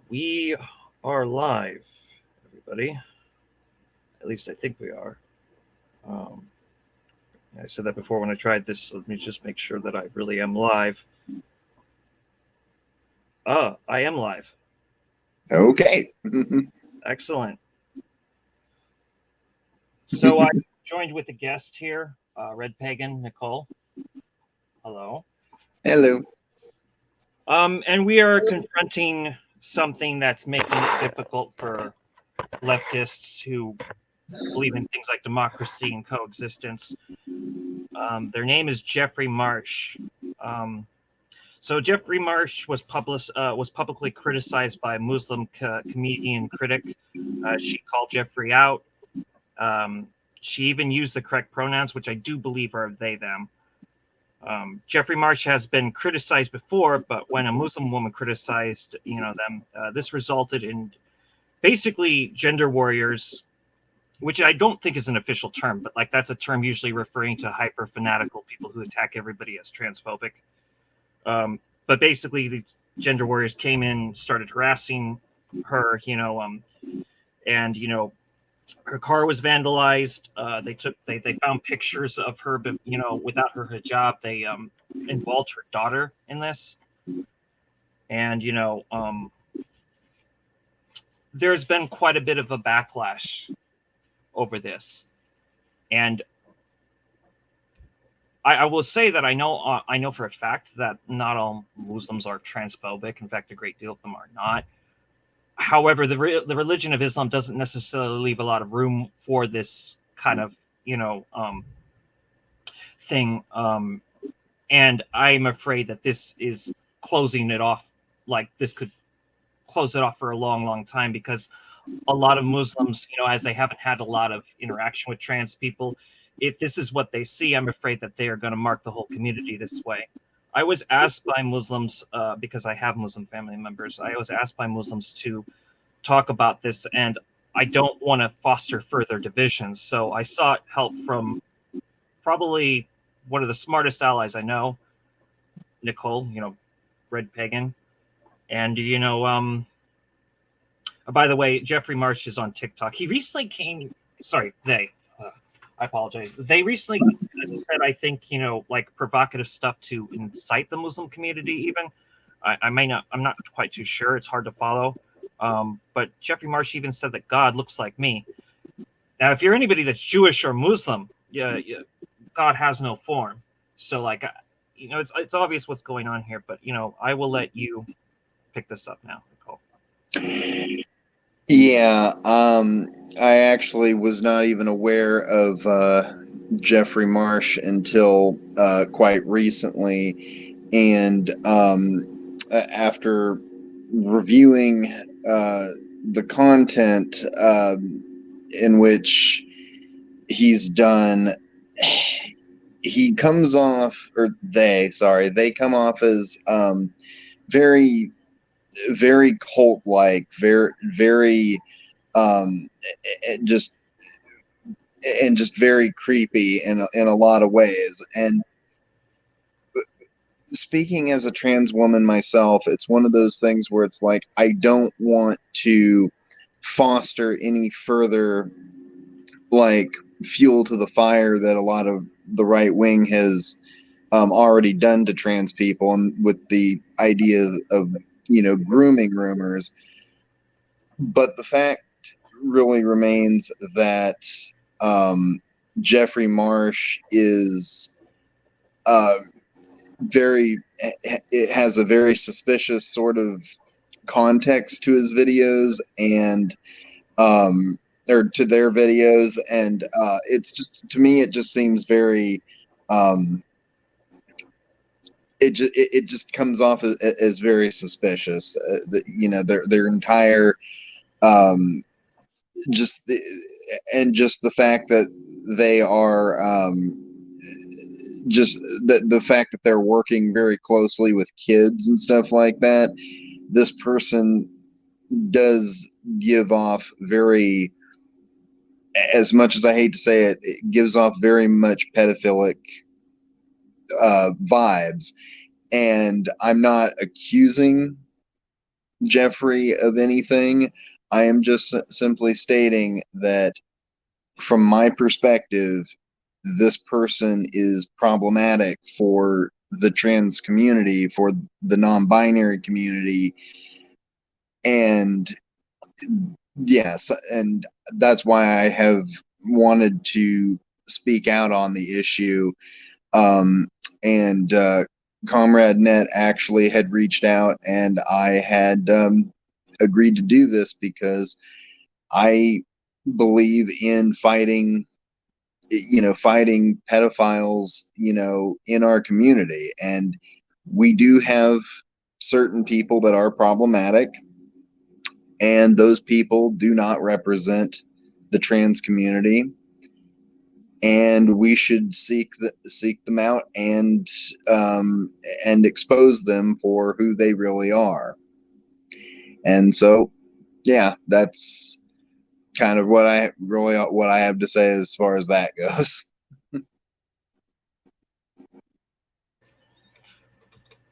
We are live, everybody. At least I think we are. Um, I said that before when I tried this. So let me just make sure that I really am live. I am live. Okay. Excellent. So I joined with a guest here, RedPagan, Nicole. Hello. Hello. And we are confronting something that's making it difficult for leftists who believe in things like democracy and coexistence. Their name is Jeffrey Marsh. So Jeffrey Marsh was publicly criticized by a Muslim comedian critic. She called Jeffrey out. She even used the correct pronouns, which I do believe are they, them. Jeffrey Marsh has been criticized before, but when a Muslim woman criticized, them, this resulted in basically gender warriors, which I don't think is an official term, but like that's a term usually referring to hyper fanatical people who attack everybody as transphobic. But basically, the gender warriors came in, started harassing her, and her car was vandalized. They found pictures of her, but without her hijab. They involved her daughter in this, and there's been quite a bit of a backlash over this, and I will say that I know for a fact that not all Muslims are transphobic. In fact, a great deal of them are not. However, the religion of Islam doesn't necessarily leave a lot of room for this kind of thing, and I'm afraid that this is closing it off. Like this could close it off for a long time, because a lot of Muslims, as they haven't had a lot of interaction with trans people, if this is what they see, I'm afraid that they are going to mark the whole community this way. I was asked by Muslims, because I have Muslim family members, I was asked by Muslims to talk about this, and I don't want to foster further divisions. So I sought help from probably one of the smartest allies I know, Nicole, RedPagan. And, by the way, Jeffrey Marsh is on TikTok. He recently I apologize. They recently said, I think, like provocative stuff to incite the Muslim community even. I'm not quite too sure. It's hard to follow. But Jeffrey Marsh even said that God looks like me. Now, if you're anybody that's Jewish or Muslim, God has no form. So like, it's obvious what's going on here, but I will let you pick this up now, Nicole. Yeah, I actually was not even aware of Jeffrey Marsh until quite recently, and after reviewing the content in which he's done, he comes off, or they come off as very cult-like, very just very creepy in a lot of ways. And speaking as a trans woman myself, it's one of those things where it's like, I don't want to foster any further like fuel to the fire that a lot of the right wing has already done to trans people, and with the idea of grooming rumors. But the fact really remains that Jeffrey Marsh is it has a very suspicious sort of context to his videos, and or to their videos, and it's just, to me, it just seems very it just comes off as very suspicious. Their entire just the fact that they are just the fact that they're working very closely with kids and stuff like that. This person does give off very, as much as I hate to say it, it gives off very much pedophilic vibes. And I'm not accusing Jeffrey of anything. I am just simply stating that from my perspective, this person is problematic for the trans community, for the non-binary community, and yes, and that's why I have wanted to speak out on the issue. And Comrade Net actually had reached out, and I had agreed to do this because I believe in fighting, fighting pedophiles, in our community. And we do have certain people that are problematic, and those people do not represent the trans community. And we should seek them out and expose them for who they really are. And so, yeah, that's kind of what I have to say as far as that goes.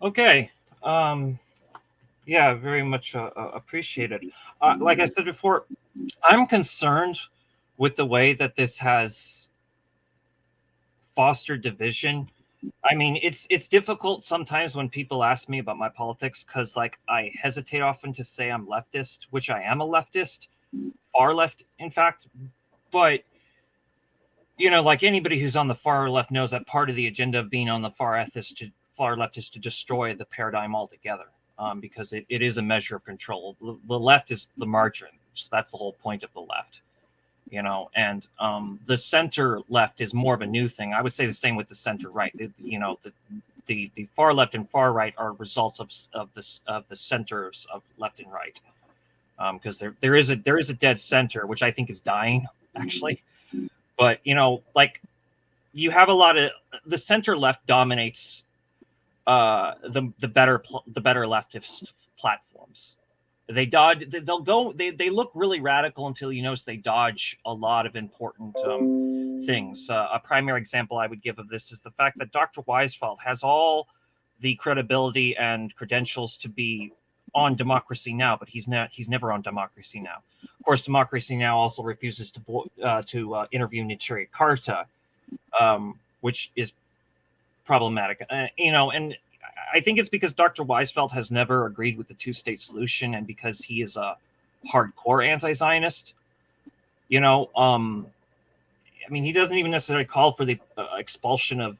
Okay. Yeah, very much appreciated. Like I said before, I'm concerned with the way that this has fostered division. I mean, it's difficult sometimes when people ask me about my politics because, like, I hesitate often to say I'm leftist, which I am a leftist, far left, in fact. But like anybody who's on the far left knows that part of the agenda of being on the far left is to destroy the paradigm altogether, because it is a measure of control. The left is the margin. So that's the whole point of the left. And the center left is more of a new thing. I would say the same with the center right. The far left and far right are results of the centers of left and right, because there is a dead center, which I think is dying actually. But like, you have a lot of the center left dominates the better leftist platforms. They look really radical until you notice they dodge a lot of important things. A primary example I would give of this is the fact that Dr. Weisfeld has all the credibility and credentials to be on Democracy Now, but he's never on Democracy Now. Of course, Democracy Now also refuses to interview Nichiri Karta, which is problematic. And I think it's because Dr. Weisfeld has never agreed with the two-state solution, and because he is a hardcore anti-Zionist. I mean, he doesn't even necessarily call for the expulsion of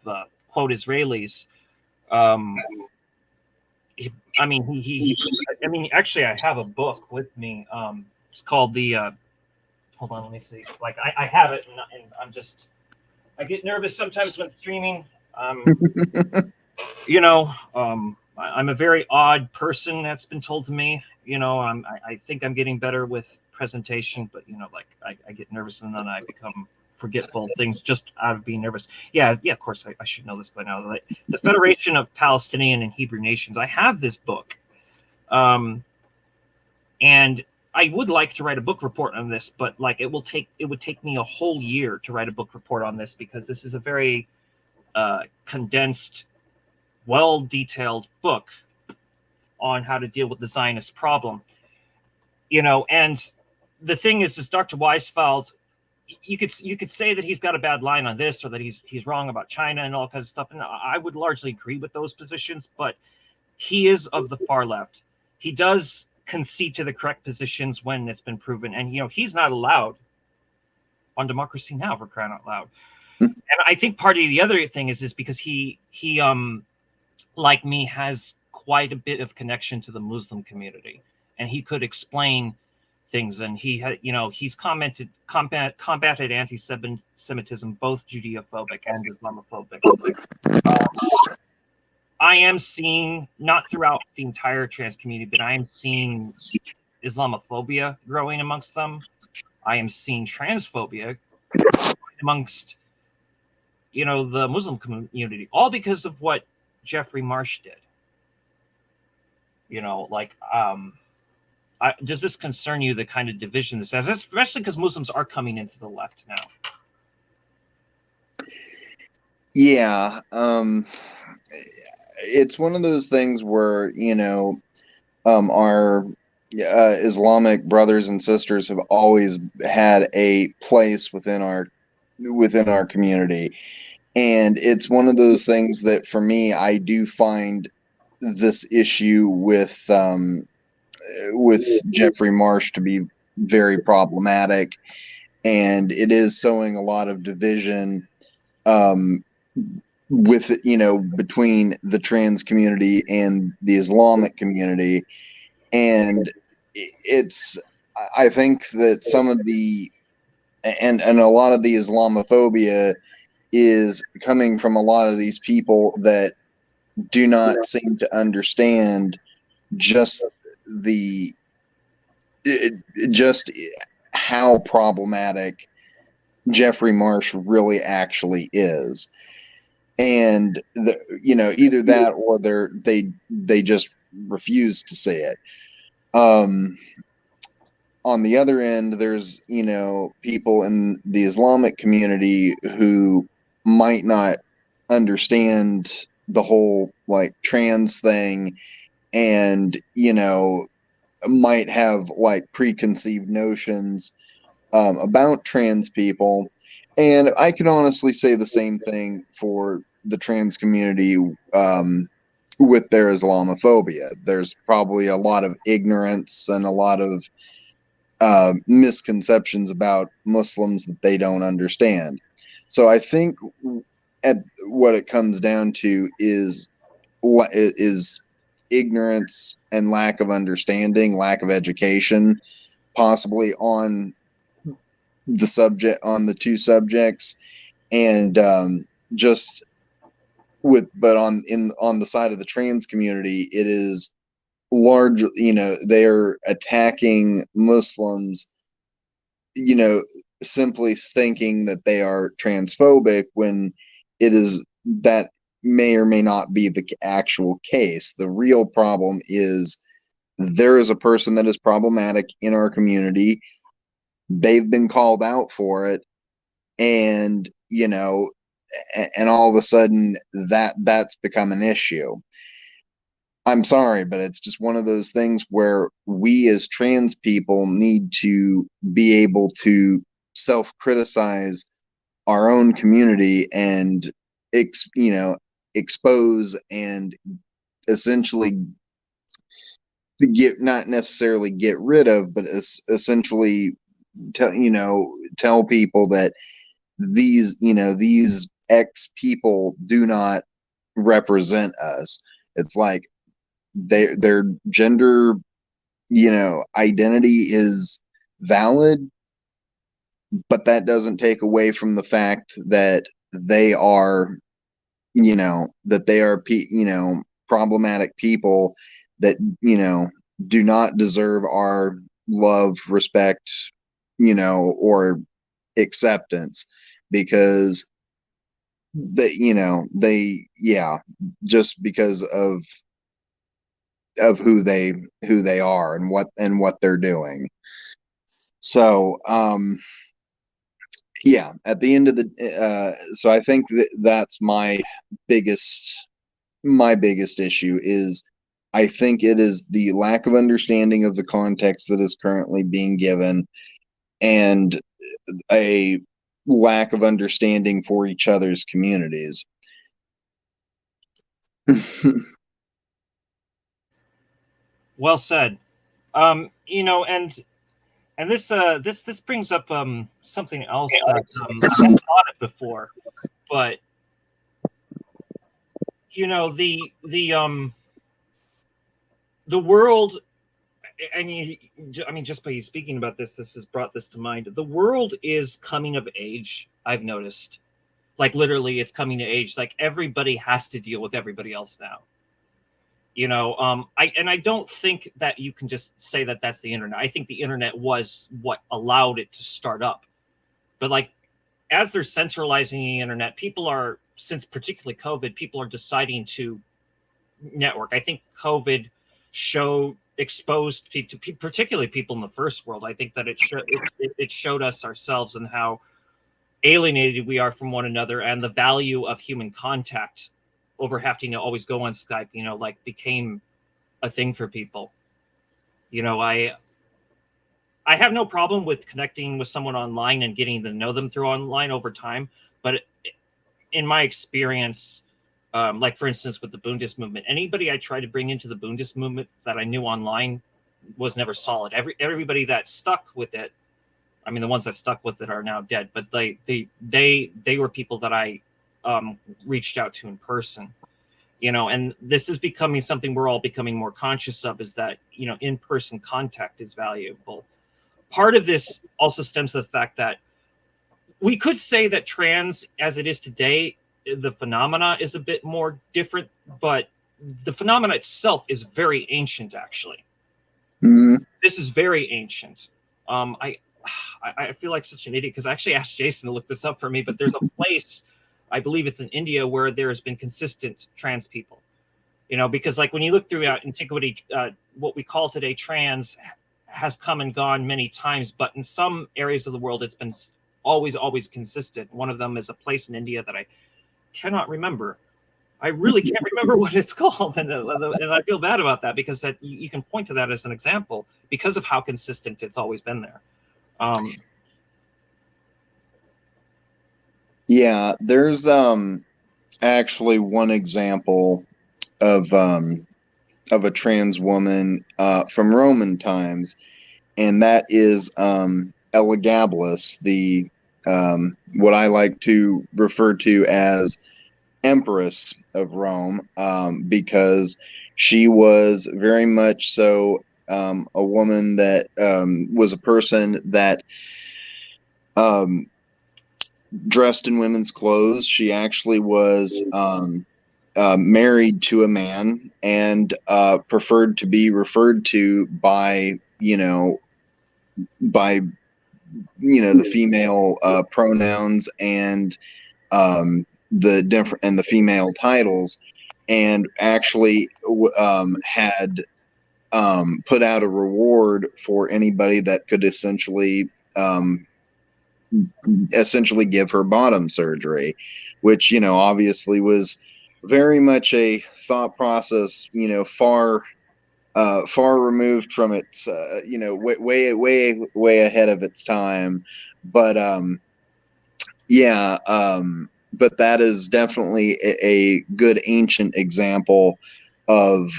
quote Israelis. I mean, actually, I have a book with me. It's called the. Hold on, let me see. Like, I have it, and I get nervous sometimes when streaming. I'm a very odd person. That's been told to me. I think I'm getting better with presentation, but like I get nervous and then I become forgetful of things just out of being nervous. Yeah. Of course, I should know this by now. Like, the Federation of Palestinian and Hebrew Nations. I have this book, and I would like to write a book report on this, but like it would take me a whole year to write a book report on this, because this is a very condensed, well-detailed book on how to deal with the Zionist problem. And the thing is Dr. Weisfeld, you could say that he's got a bad line on this, or that he's wrong about China and all kinds of stuff, and I would largely agree with those positions, but he is of the far left. He does concede to the correct positions when it's been proven, and he's not allowed on Democracy Now, for crying out loud. And I think part of the other thing is because he like me, has quite a bit of connection to the Muslim community, and he could explain things. And he had, he's combated anti-Semitism, both Judeophobic and Islamophobic. I am seeing, not throughout the entire trans community, but I am seeing Islamophobia growing amongst them. I am seeing transphobia amongst, the Muslim community, all because of what Jeffrey Marsh did. Does this concern you, the kind of division this has, especially because Muslims are coming into the left now? Yeah. it's one of those things where, our Islamic brothers and sisters have always had a place within our community, and it's one of those things that for me, I do find this issue with Jeffrey Marsh to be very problematic, and it is sowing a lot of division um, with between the trans community and the Islamic community, and it's I think that some of the and a lot of the Islamophobia is coming from a lot of these people that do not seem to understand just the just how problematic Jeffrey Marsh really actually is. And either that or they just refuse to say it. On the other end, there's people in the Islamic community who might not understand the whole like trans thing, and might have like preconceived notions about trans people. And I can honestly say the same thing for the trans community with their Islamophobia. There's probably a lot of ignorance and a lot of misconceptions about Muslims that they don't understand. So I think at what it comes down to is ignorance and lack of understanding, lack of education, possibly on the two subjects, and just but on the side of the trans community, it is large. They're attacking Muslims, simply thinking that they are transphobic when it is that may or may not be the actual case. The real problem is there is a person that is problematic in our community. They've been called out for it, and and all of a sudden that's become an issue. I'm sorry, but it's just one of those things where we as trans people need to be able to self-criticize our own community and expose and essentially get, not necessarily get rid of, but essentially tell people that these X people do not represent us. It's like their gender identity is valid, but that doesn't take away from the fact that they are problematic people that do not deserve our love, respect, or acceptance, because just because of who they are and what they're doing. So at the end of the so I think that's biggest my biggest issue is I think it is the lack of understanding of the context that is currently being given, and a lack of understanding for each other's communities. Well said. And this brings up something else that I've thought of before, but the world. I mean, just by you speaking about this has brought this to mind. The world is coming of age. I've noticed, like literally, it's coming to age. Like everybody has to deal with everybody else now. I don't think that you can just say that that's the internet. I think the internet was what allowed it to start up. But like, as they're centralizing the internet, people are, since particularly COVID, people are deciding to network. I think COVID exposed to particularly people in the first world. I think that it showed us ourselves and how alienated we are from one another, and the value of human contact over having to always go on Skype, like became a thing for people. I have no problem with connecting with someone online and getting to know them through online over time. But in my experience, like for instance, with the Bundist movement, anybody I tried to bring into the Bundist movement that I knew online was never solid. Everybody that stuck with it, I mean, the ones that stuck with it are now dead, but they were people that I reached out to in person. And this is becoming something we're all becoming more conscious of, is that, in-person contact is valuable. Part of this also stems to the fact that we could say that trans, as it is today, the phenomena is a bit more different, but the phenomena itself is very ancient, actually. Mm-hmm. This is very ancient. I feel like such an idiot because I actually asked Jason to look this up for me, but there's a place, I believe it's in India, where there has been consistent trans people. Because like when you look throughout antiquity, what we call today trans has come and gone many times, but in some areas of the world, it's been always consistent. One of them is a place in India that I cannot remember. I really can't remember what it's called, and I feel bad about that, because that you can point to that as an example because of how consistent it's always been there. Yeah, there's actually one example of a trans woman from Roman times, and that is Elagabalus, the what I like to refer to as Empress of Rome, because she was very much so a woman that was a person that dressed in women's clothes. She actually was married to a man and preferred to be referred to by the female pronouns and the female titles, and actually had put out a reward for anybody that could essentially give her bottom surgery, which obviously was very much a thought process far removed from its way ahead of its time. But but that is definitely a good ancient example of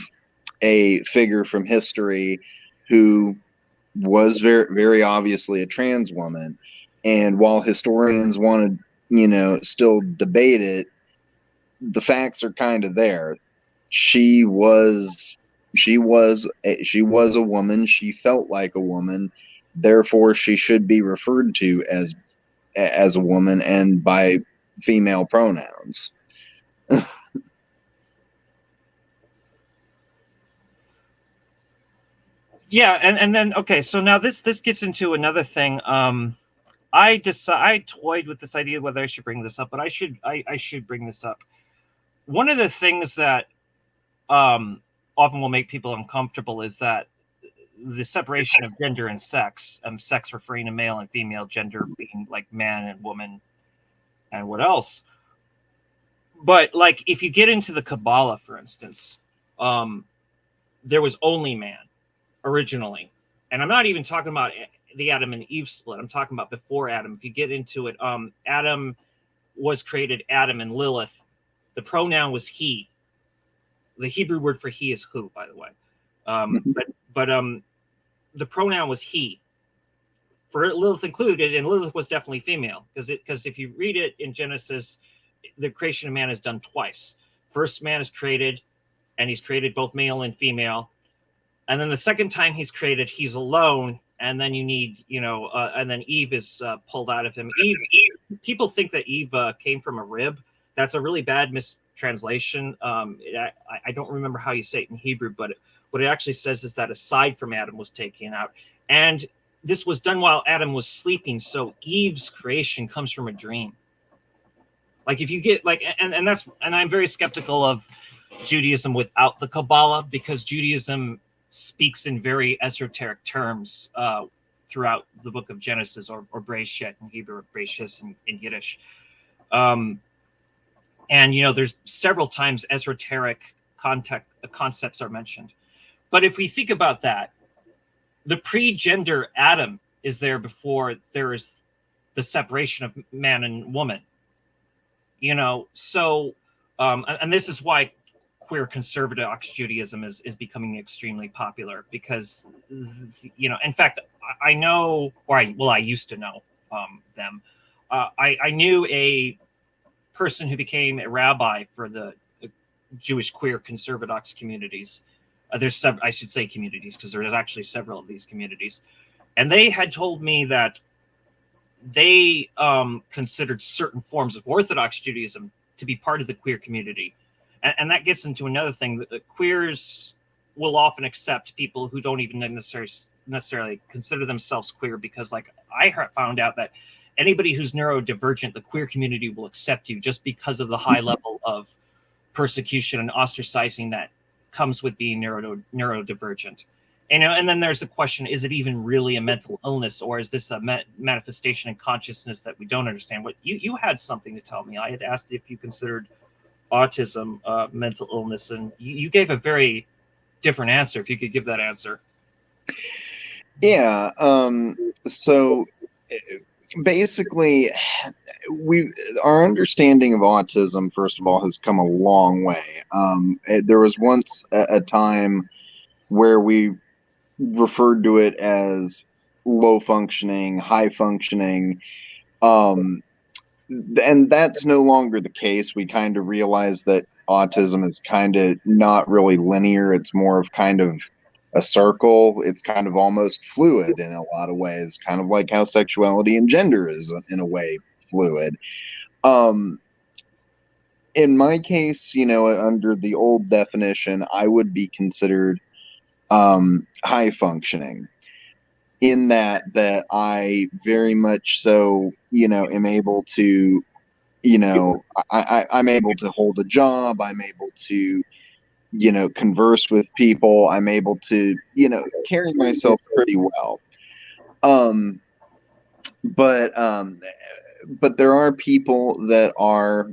a figure from history who was very, very obviously a trans woman. And while historians want to, still debate it, the facts are kind of there. She was a woman. She felt like a woman. Therefore, she should be referred to as a woman and by female pronouns. Yeah, and then okay, so now this gets into another thing. I toyed with this idea whether I should bring this up, but I should bring this up. One of the things that often will make people uncomfortable is that the separation of gender and sex, sex referring to male and female, gender being like man and woman, and what else. But like if you get into the Kabbalah, for instance, there was only man originally, and I'm not even talking about the Adam and Eve split. I'm talking about before Adam. If you get into it, Adam was created Adam and Lilith. The pronoun was he. The Hebrew word for he is who, by the way. But the pronoun was he, for Lilith included, and Lilith was definitely female, because if you read it in Genesis, the creation of man is done twice. First, man is created, and he's created both male and female. And then the second time he's created, he's alone, and then you need, and then Eve is pulled out of him. Eve, people think that Eve came from a rib. That's a really bad mistranslation. I don't remember how you say it in Hebrew, but what it actually says is that a side from Adam was taken out. And this was done while Adam was sleeping, so Eve's creation comes from a dream. Like if you get and I'm very skeptical of Judaism without the Kabbalah, because Judaism speaks in very esoteric terms throughout the book of Genesis, or Bereshit in Hebrew, or Bereshit in Yiddish. And there's several times esoteric concepts are mentioned. But if we think about that, the pre-gender Adam is there before there is the separation of man and woman. So and this is why queer conservative Judaism is becoming extremely popular, because in fact, I know, or I used to know them. I knew a person who became a rabbi for the Jewish queer conservative communities. I should say communities, because there's actually several of these communities, and they had told me that they considered certain forms of Orthodox Judaism to be part of the queer community. And that gets into another thing, that the queers will often accept people who don't even necessarily consider themselves queer, because like I found out that anybody who's neurodivergent, the queer community will accept you just because of the high level of persecution and ostracizing that comes with being neurodivergent. And then there's the question, is it even really a mental illness, or is this a manifestation in consciousness that we don't understand? What you had something to tell me. I had asked if you considered autism mental illness, and you gave a very different answer. If you could give that answer. Yeah. So basically, our understanding of autism, first of all, has come a long way. There was once a time where we referred to it as low functioning, high functioning. And that's no longer the case. We kind of realize that autism is kind of not really linear. It's more of kind of a circle. It's kind of almost fluid in a lot of ways, kind of like how sexuality and gender is in a way fluid. In my case, under the old definition, I would be considered high functioning, in that I very much so, am able to, I'm able to hold a job. I'm able to, converse with people. I'm able to, carry myself pretty well. But there are people that are,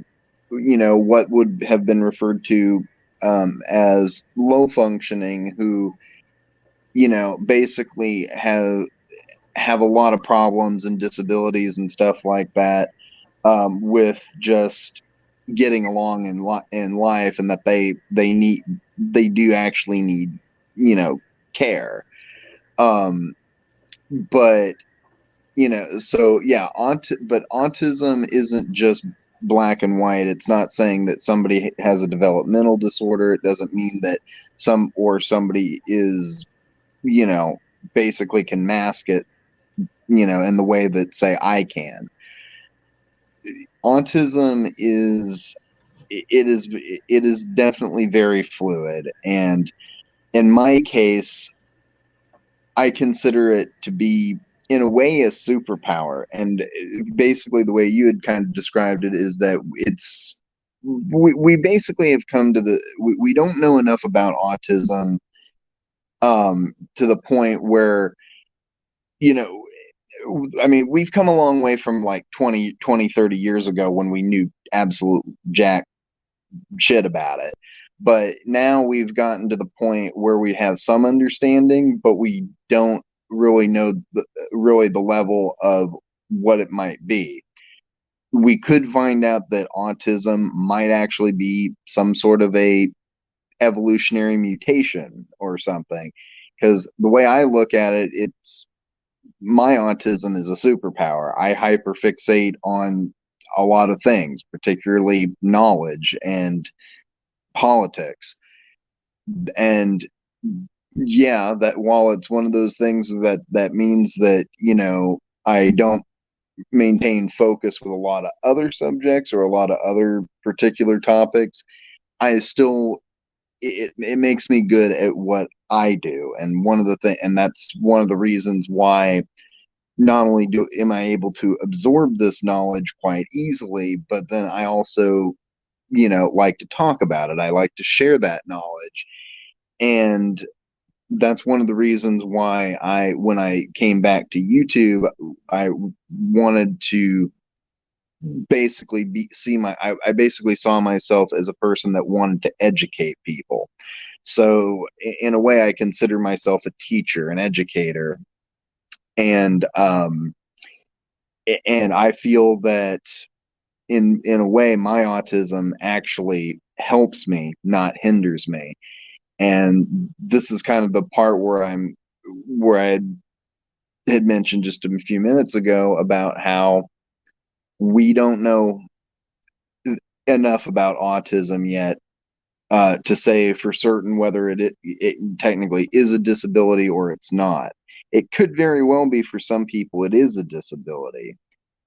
what would have been referred to as low functioning, who, basically have a lot of problems and disabilities and stuff like that, with just getting along in life, and that they do actually need, care. But so yeah, but autism isn't just black and white. It's not saying that somebody has a developmental disorder. It doesn't mean that somebody is, basically can mask it, in the way that, say, I can. Autism is definitely very fluid, and in my case, I consider it to be, in a way, a superpower. And basically, the way you had kind of described it is that we basically have come to we don't know enough about autism, to the point where, I mean, we've come a long way from like 20, 30 years ago, when we knew absolute jack shit about it. But now we've gotten to the point where we have some understanding, but we don't really know the level of what it might be. We could find out that autism might actually be some sort of a evolutionary mutation or something. Because the way I look at it, my autism is a superpower. I hyperfixate on a lot of things, particularly knowledge and politics. And yeah, that while it's one of those things that means that, I don't maintain focus with a lot of other subjects or a lot of other particular topics, I still, it makes me good at what I do. And that's one of the reasons why not only am I able to absorb this knowledge quite easily, but then I also, like to talk about it. I like to share that knowledge. And that's one of the reasons why when I came back to YouTube, I wanted to basically I basically saw myself as a person that wanted to educate people. So in a way, I consider myself a teacher, an educator, and I feel that in a way, my autism actually helps me, not hinders me. And this is kind of the part where I had mentioned just a few minutes ago about how we don't know enough about autism yet to say for certain whether it technically is a disability or it's not. It could very well be for some people it is a disability,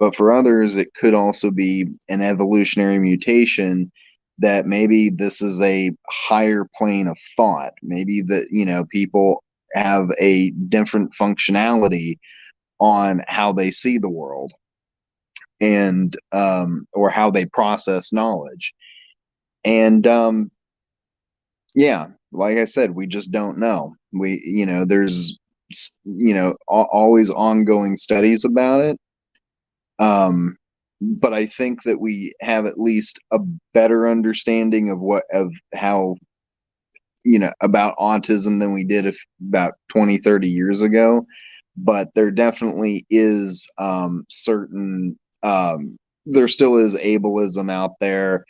but for others it could also be an evolutionary mutation that maybe this is a higher plane of thought. Maybe that, people have a different functionality on how they see the world and or how they process knowledge. And yeah, like I said, we just don't know. There's always ongoing studies about it. But I think that we have at least a better understanding of how, about autism than we did about 20, 30 years ago. But there definitely is there still is ableism out there,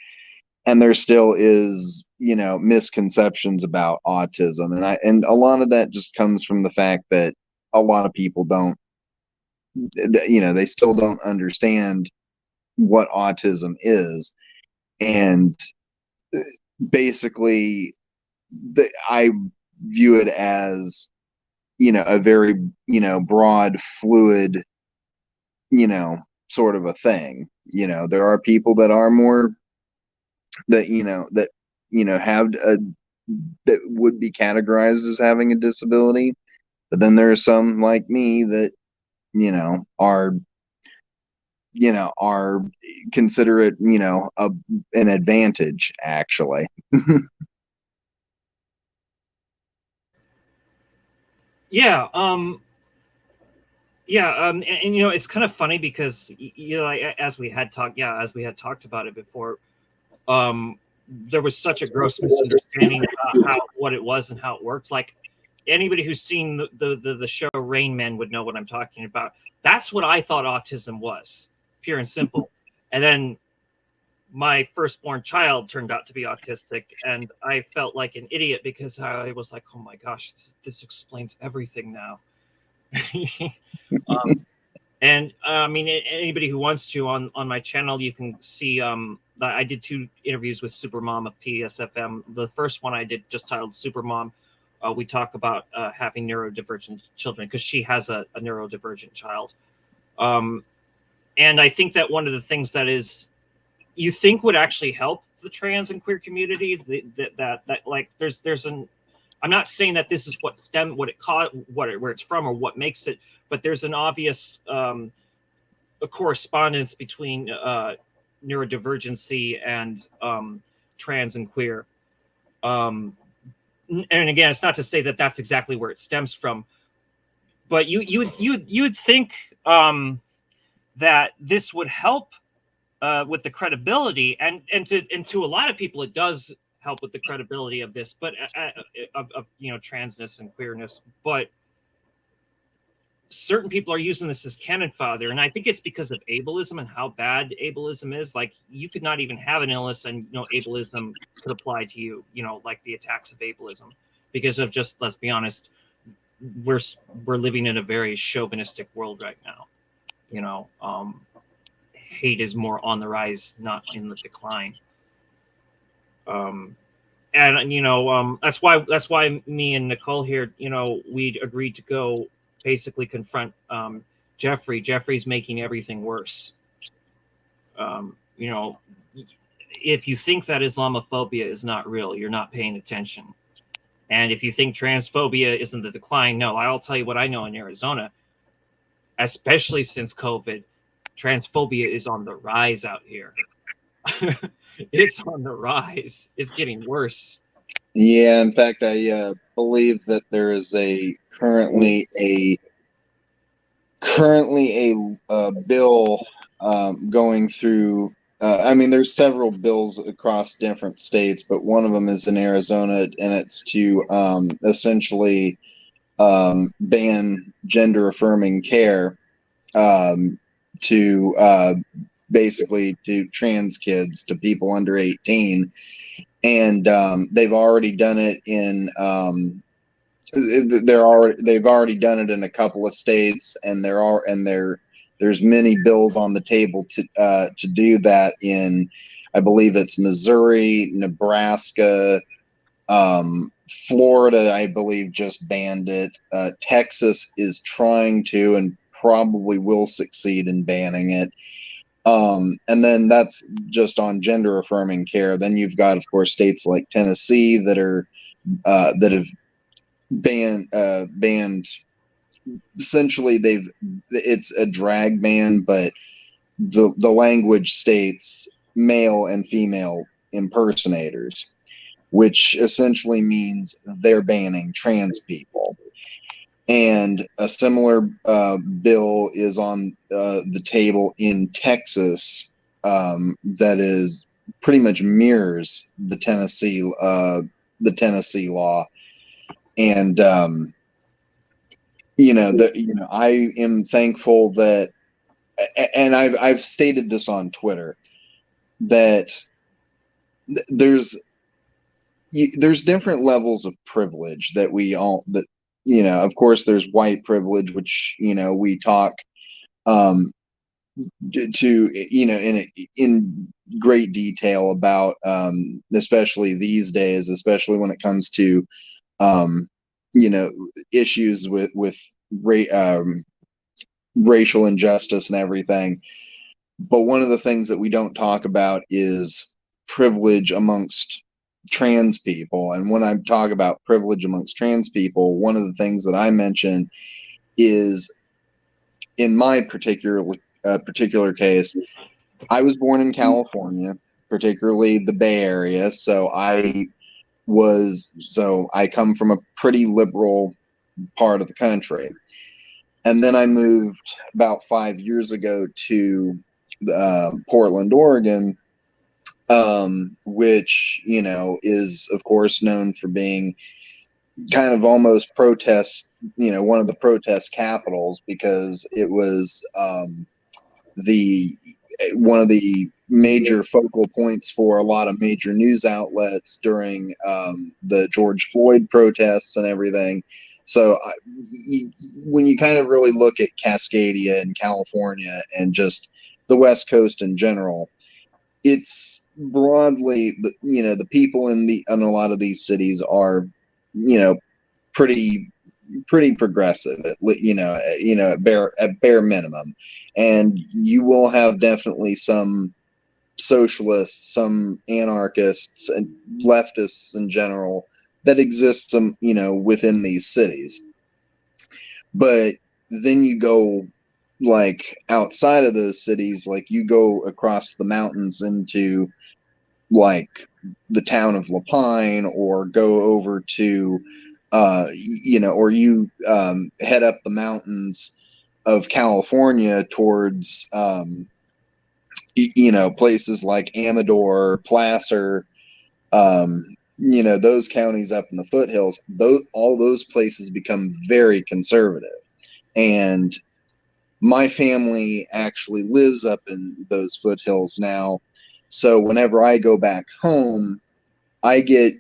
and there still is, misconceptions about autism. And a lot of that just comes from the fact that a lot of people don't, they still don't understand what autism is. And basically, I view it as, a very, broad, fluid, sort of a thing. There are people that are more that have that would be categorized as having a disability, but then there are some like me that are are consider it an advantage actually. Yeah. And it's kind of funny because like, as we had talked about it before, there was such a gross misunderstanding about what it was and how it worked. Like anybody who's seen the show Rain Man would know what I'm talking about. That's what I thought autism was, pure and simple. And then my firstborn child turned out to be autistic, and I felt like an idiot because I was like, oh my gosh, this explains everything now. And I mean, anybody who wants to on my channel, you can see I did 2 interviews with Supermom of PSFM. The first one I did just titled Supermom. We talk about having neurodivergent children because she has a neurodivergent child. And I think that one of the things that is you think would actually help the trans and queer community that like there's an I'm not saying that this is what where it's from or what makes it, but there's an obvious a correspondence between neurodivergency and trans and queer. And again, it's not to say that that's exactly where it stems from, but you'd think that this would help with the credibility, and to a lot of people, it does help with the credibility of this, but of transness and queerness. But certain people are using this as cannon fodder, and I think it's because of ableism and how bad ableism is. Like you could not even have an illness, and ableism could apply to you. Like the attacks of ableism, because of just, let's be honest, we're living in a very chauvinistic world right now. Hate is more on the rise, not in the decline. And that's why me and Nicole here, we agreed to go basically confront Jeffrey. Jeffrey's making everything worse. If you think that Islamophobia is not real, you're not paying attention. And if you think transphobia isn't the decline, no, I'll tell you what I know in Arizona, especially since COVID, transphobia is on the rise out here. It's on the rise. It's getting worse. Yeah, in fact, I believe that there is currently a bill going through. I mean, there's several bills across different states, but one of them is in Arizona, and it's to essentially ban gender affirming care to basically to trans kids, to people under 18, and they've already done it in they've already done it in a couple of states, and there's many bills on the table to do that in, I believe it's Missouri, Nebraska, Florida, I believe, just banned it. Texas is trying to and probably will succeed in banning it. And then that's just on gender affirming care. Then you've got, of course, states like Tennessee that are that have banned. Essentially, it's a drag ban, but the language states male and female impersonators, which essentially means they're banning trans people. And a similar bill is on the table in Texas that is pretty much mirrors the Tennessee law. And I am thankful that, and I've stated this on Twitter, that there's different levels of privilege that of course there's white privilege, which we talk to in great detail about, especially these days, especially when it comes to issues with racial injustice and everything. But one of the things that we don't talk about is privilege amongst trans people. And when I talk about privilege amongst trans people, one of the things that I mention is, in my particular case, I was born in California, particularly the Bay Area. So I come from a pretty liberal part of the country. And then I moved about 5 years ago to Portland, Oregon, which, is, of course, known for being kind of almost one of the protest capitals, because it was one of the major focal points for a lot of major news outlets during the George Floyd protests and everything. So when you kind of really look at Cascadia and California and just the West Coast in general, it's broadly, the people in a lot of these cities are, pretty progressive, at bare minimum. And you will have definitely some socialists, some anarchists, and leftists in general that exist within these cities. But then you go like outside of those cities, like you go across the mountains into like the town of La Pine, or go over to or you head up the mountains of California towards places like Amador, Placer, those counties up in the foothills. All those places become very conservative. And my family actually lives up in those foothills now. So whenever I go back home, I get,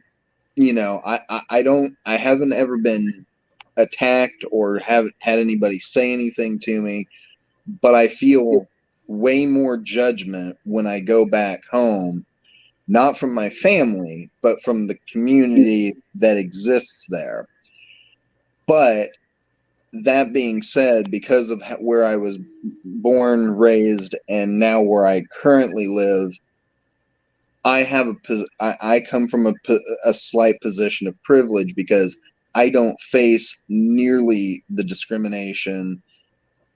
I haven't ever been attacked or haven't had anybody say anything to me, but I feel way more judgment when I go back home, not from my family, but from the community that exists there. But that being said, because of where I was born, raised, and now where I currently live, I come from a slight position of privilege, because I don't face nearly the discrimination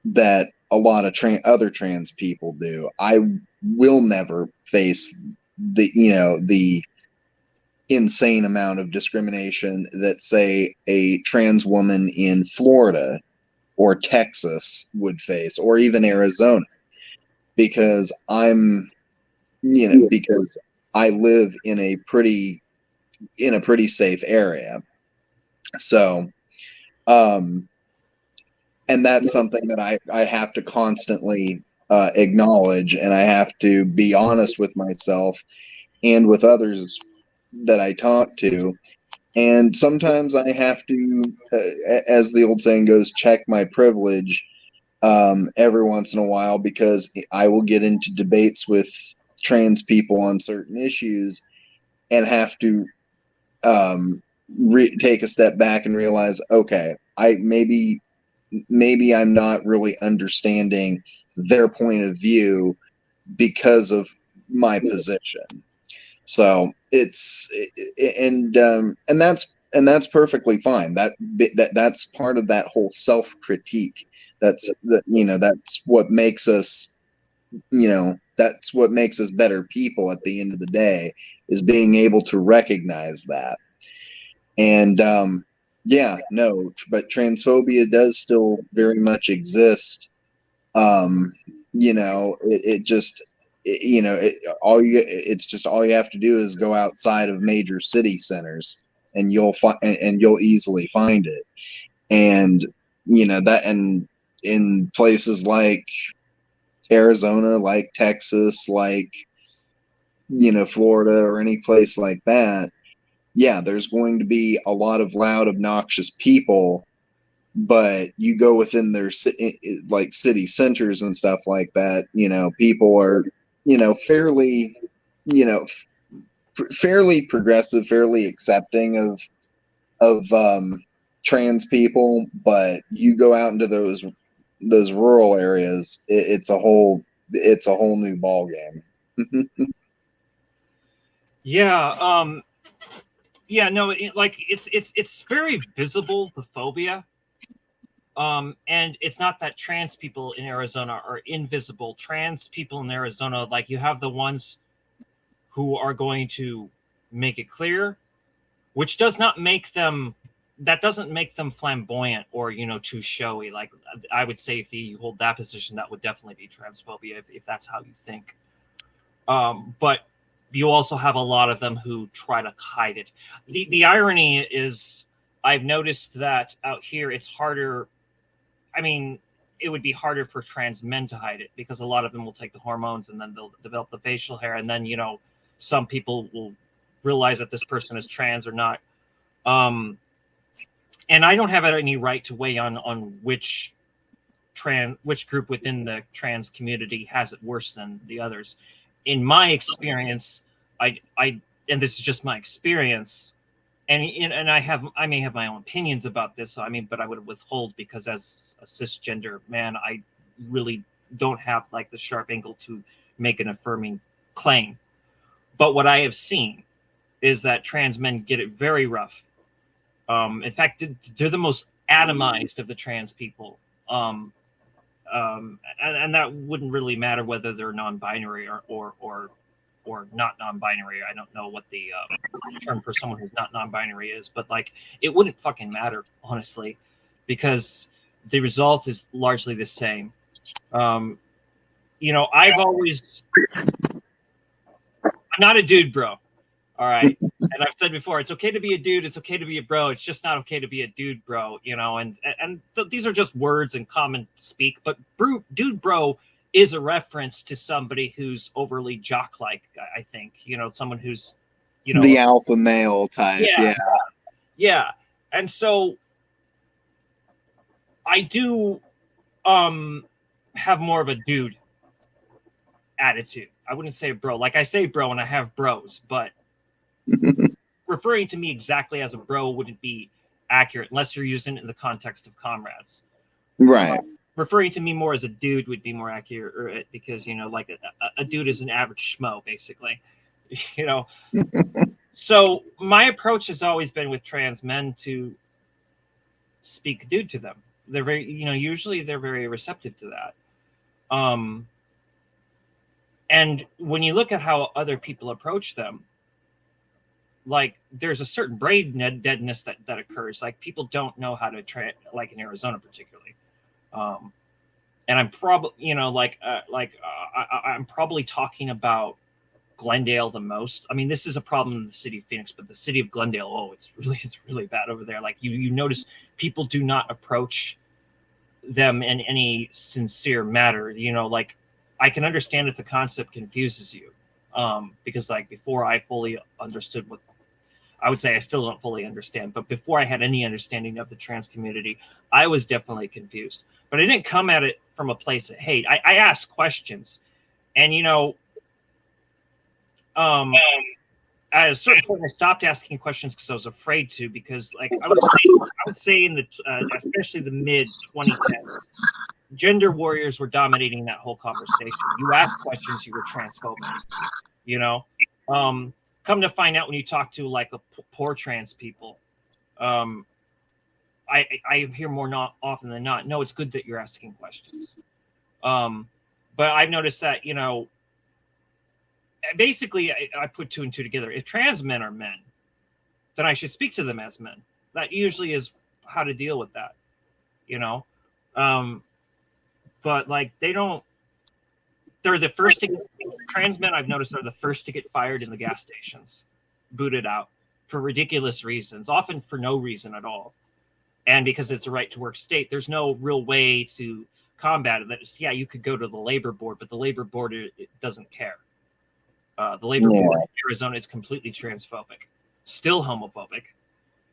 that a lot of other trans people do. I will never face the insane amount of discrimination that, say, a trans woman in Florida or Texas would face, or even Arizona. because because I live in a pretty safe area. So, and that's something that I have to constantly acknowledge, and I have to be honest with myself and with others that I talk to. And sometimes I have to, as the old saying goes, check my privilege every once in a while, because I will get into debates with trans people on certain issues and have to take a step back and realize, okay, maybe I'm not really understanding their point of view because of my position. So and that's perfectly fine. That's part of that whole self critique. That's what makes us, that's what makes us better people at the end of the day, is being able to recognize that. And but transphobia does still very much exist. It just it's just all you have to do is go outside of major city centers, and you'll easily find it. And and in places like Arizona, like Texas, like Florida, or any place like that, yeah, there's going to be a lot of loud, obnoxious people. But you go within their like city centers and stuff like that, people are fairly fairly progressive, fairly accepting of trans people. But you go out into those rural areas, it's a whole new ball game. Yeah. Yeah. No. It's very visible, the phobia. And it's not that trans people in Arizona are invisible. Trans people in Arizona, like, you have the ones who are going to make it clear, which does not make them, that doesn't make them flamboyant or, too showy. Like, I would say, if you hold that position, that would definitely be transphobia, if that's how you think. But you also have a lot of them who try to hide it. The irony is, I've noticed that out here it's harder. I mean, it would be harder for trans men to hide it, because a lot of them will take the hormones and then they'll develop the facial hair, and then some people will realize that this person is trans or not. And I don't have any right to weigh on which group within the trans community has it worse than the others. In my experience, I and this is just my experience, and I may have my own opinions about this. So, but I would withhold, because as a cisgender man, I really don't have like the sharp angle to make an affirming claim. But what I have seen is that trans men get it very rough. In fact, they're the most atomized of the trans people. And that wouldn't really matter whether they're non-binary or not non-binary. I don't know what the term for someone who's not non-binary is, but like, it wouldn't fucking matter, honestly, because the result is largely the same. I'm not a dude, bro. All right. And I've said before, it's okay to be a dude. It's okay to be a bro. It's just not okay to be a dude, bro. These are just words and common speak. But dude, bro is a reference to somebody who's overly jock-like. I think, someone who's, the alpha male type. Yeah. And so I do have more of a dude attitude. I wouldn't say bro. Like, I say bro and I have bros, but referring to me exactly as a bro wouldn't be accurate unless you're using it in the context of comrades. Right. Referring to me more as a dude would be more accurate, because, like a dude is an average schmo, basically. So my approach has always been with trans men to speak dude to them. They're very, usually they're very receptive to that. And when you look at how other people approach them, like, there's a certain brain deadness that occurs. Like, people don't know how to like in Arizona particularly. and I'm probably, I'm probably talking about Glendale the most. I mean, this is a problem in the city of Phoenix, but the city of Glendale, oh, it's really bad over there. Like you notice people do not approach them in any sincere matter. Like I can understand if the concept confuses you, because like before I fully understood what, I would say I still don't fully understand, but before I had any understanding of the trans community, I was definitely confused. But I didn't come at it from a place of hate. I asked questions, and at a certain point, I stopped asking questions because I was afraid to. Because like I would say in the especially the mid 2010s, gender warriors were dominating that whole conversation. You asked questions, you were transphobic. Come to find out when you talk to like a poor trans people, I hear more not often than not, no, it's good that you're asking questions. But I've noticed that, basically I put two and two together. If trans men are men, then I should speak to them as men. That usually is how to deal with that, but like they're the first to get, trans men I've noticed are the first to get fired in the gas stations, booted out for ridiculous reasons, often for no reason at all. And because it's a right to work state, there's no real way to combat it. That's, yeah, you could go to the labor board, but the labor board it doesn't care. The labor board in Arizona is completely transphobic, still homophobic.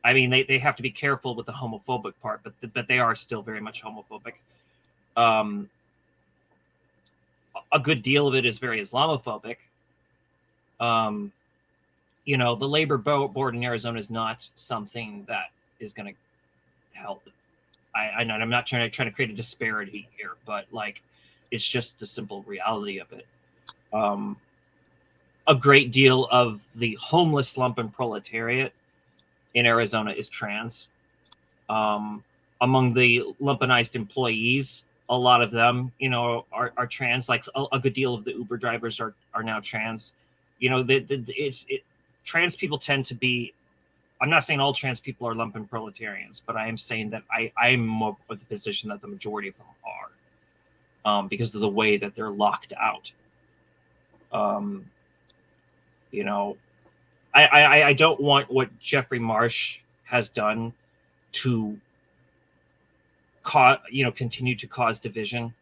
I mean, they have to be careful with the homophobic part, but they are still very much homophobic. A good deal of it is very Islamophobic. The labor board in Arizona is not something that is going to help. I'm not trying to create a disparity here, but like, it's just the simple reality of it. A great deal of the homeless lumpen proletariat in Arizona is trans. Among the lumpenized employees, a lot of them, are trans. Like a good deal of the Uber drivers are now trans. Trans people tend to be. I'm not saying all trans people are lumpen proletarians, but I am saying that I'm more of the position that the majority of them are, because of the way that they're locked out. I don't want what Jeffrey Marsh has done to continue to cause division.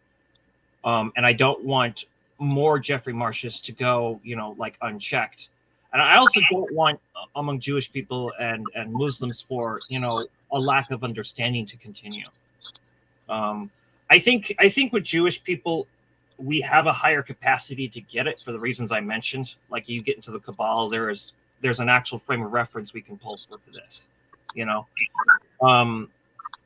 And I don't want more Jeffrey Marshes to go, like unchecked. And I also don't want among Jewish people and Muslims for, a lack of understanding to continue. I think with Jewish people, we have a higher capacity to get it for the reasons I mentioned. Like you get into the Kabbalah, there's an actual frame of reference we can pull for this,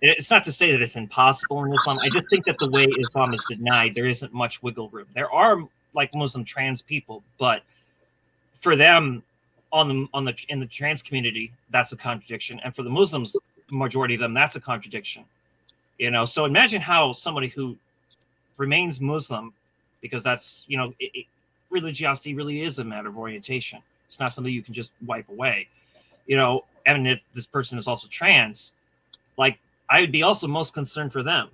It's not to say that it's impossible in Islam. I just think that the way Islam is denied, there isn't much wiggle room. There are like Muslim trans people, but for them in the trans community, that's a contradiction. And for the Muslims, the majority of them, that's a contradiction. So imagine how somebody who remains Muslim, because that's, religiosity really is a matter of orientation. It's not something you can just wipe away, and if this person is also trans, like I would be also most concerned for them.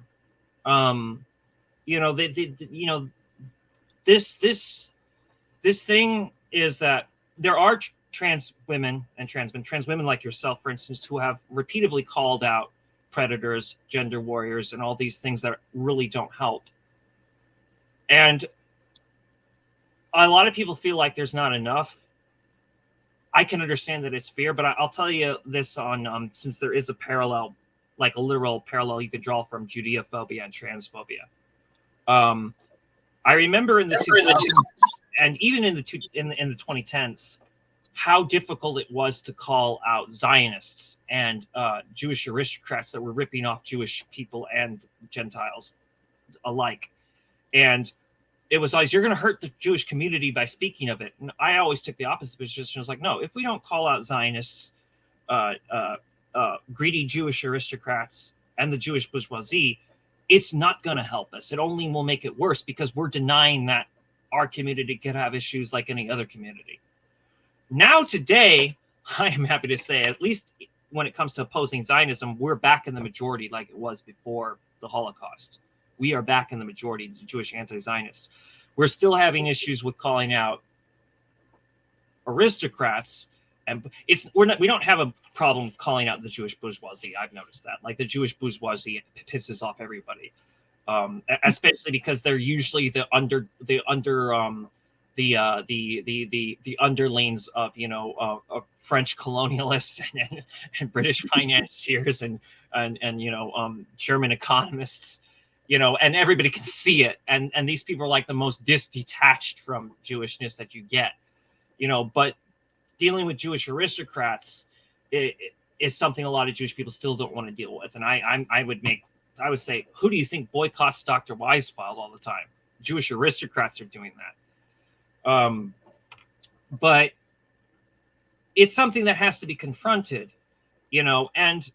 This thing is that there are trans women and trans women like yourself, for instance, who have repeatedly called out predators, gender warriors, and all these things that really don't help. And a lot of people feel like there's not enough. I can understand that it's fear, but I'll tell you this on since there is a parallel, like a literal parallel you could draw from Judeophobia and transphobia. I remember in the 2000s and even in the 2010s, how difficult it was to call out Zionists and Jewish aristocrats that were ripping off Jewish people and Gentiles alike. And it was always, you're going to hurt the Jewish community by speaking of it. And I always took the opposite position. I was like, no, if we don't call out Zionists, greedy Jewish aristocrats, and the Jewish bourgeoisie, it's not going to help us. It only will make it worse because we're denying that our community could have issues like any other community. Now, today, I am happy to say, at least when it comes to opposing Zionism, we're back in the majority like it was before the Holocaust. We are back in the majority, the Jewish anti-Zionists. We're still having issues with calling out aristocrats, and we don't have a problem calling out the Jewish bourgeoisie. I've noticed that, like the Jewish bourgeoisie pisses off everybody, especially because they're usually the underlings of of French colonialists and British financiers and German economists, and everybody can see it, and these people are like the most detached from Jewishness that you get, but dealing with Jewish aristocrats is something a lot of Jewish people still don't want to deal with. And I would say, who do you think boycotts Dr. Weisfeld all the time? Jewish aristocrats are doing that. But it's something that has to be confronted, and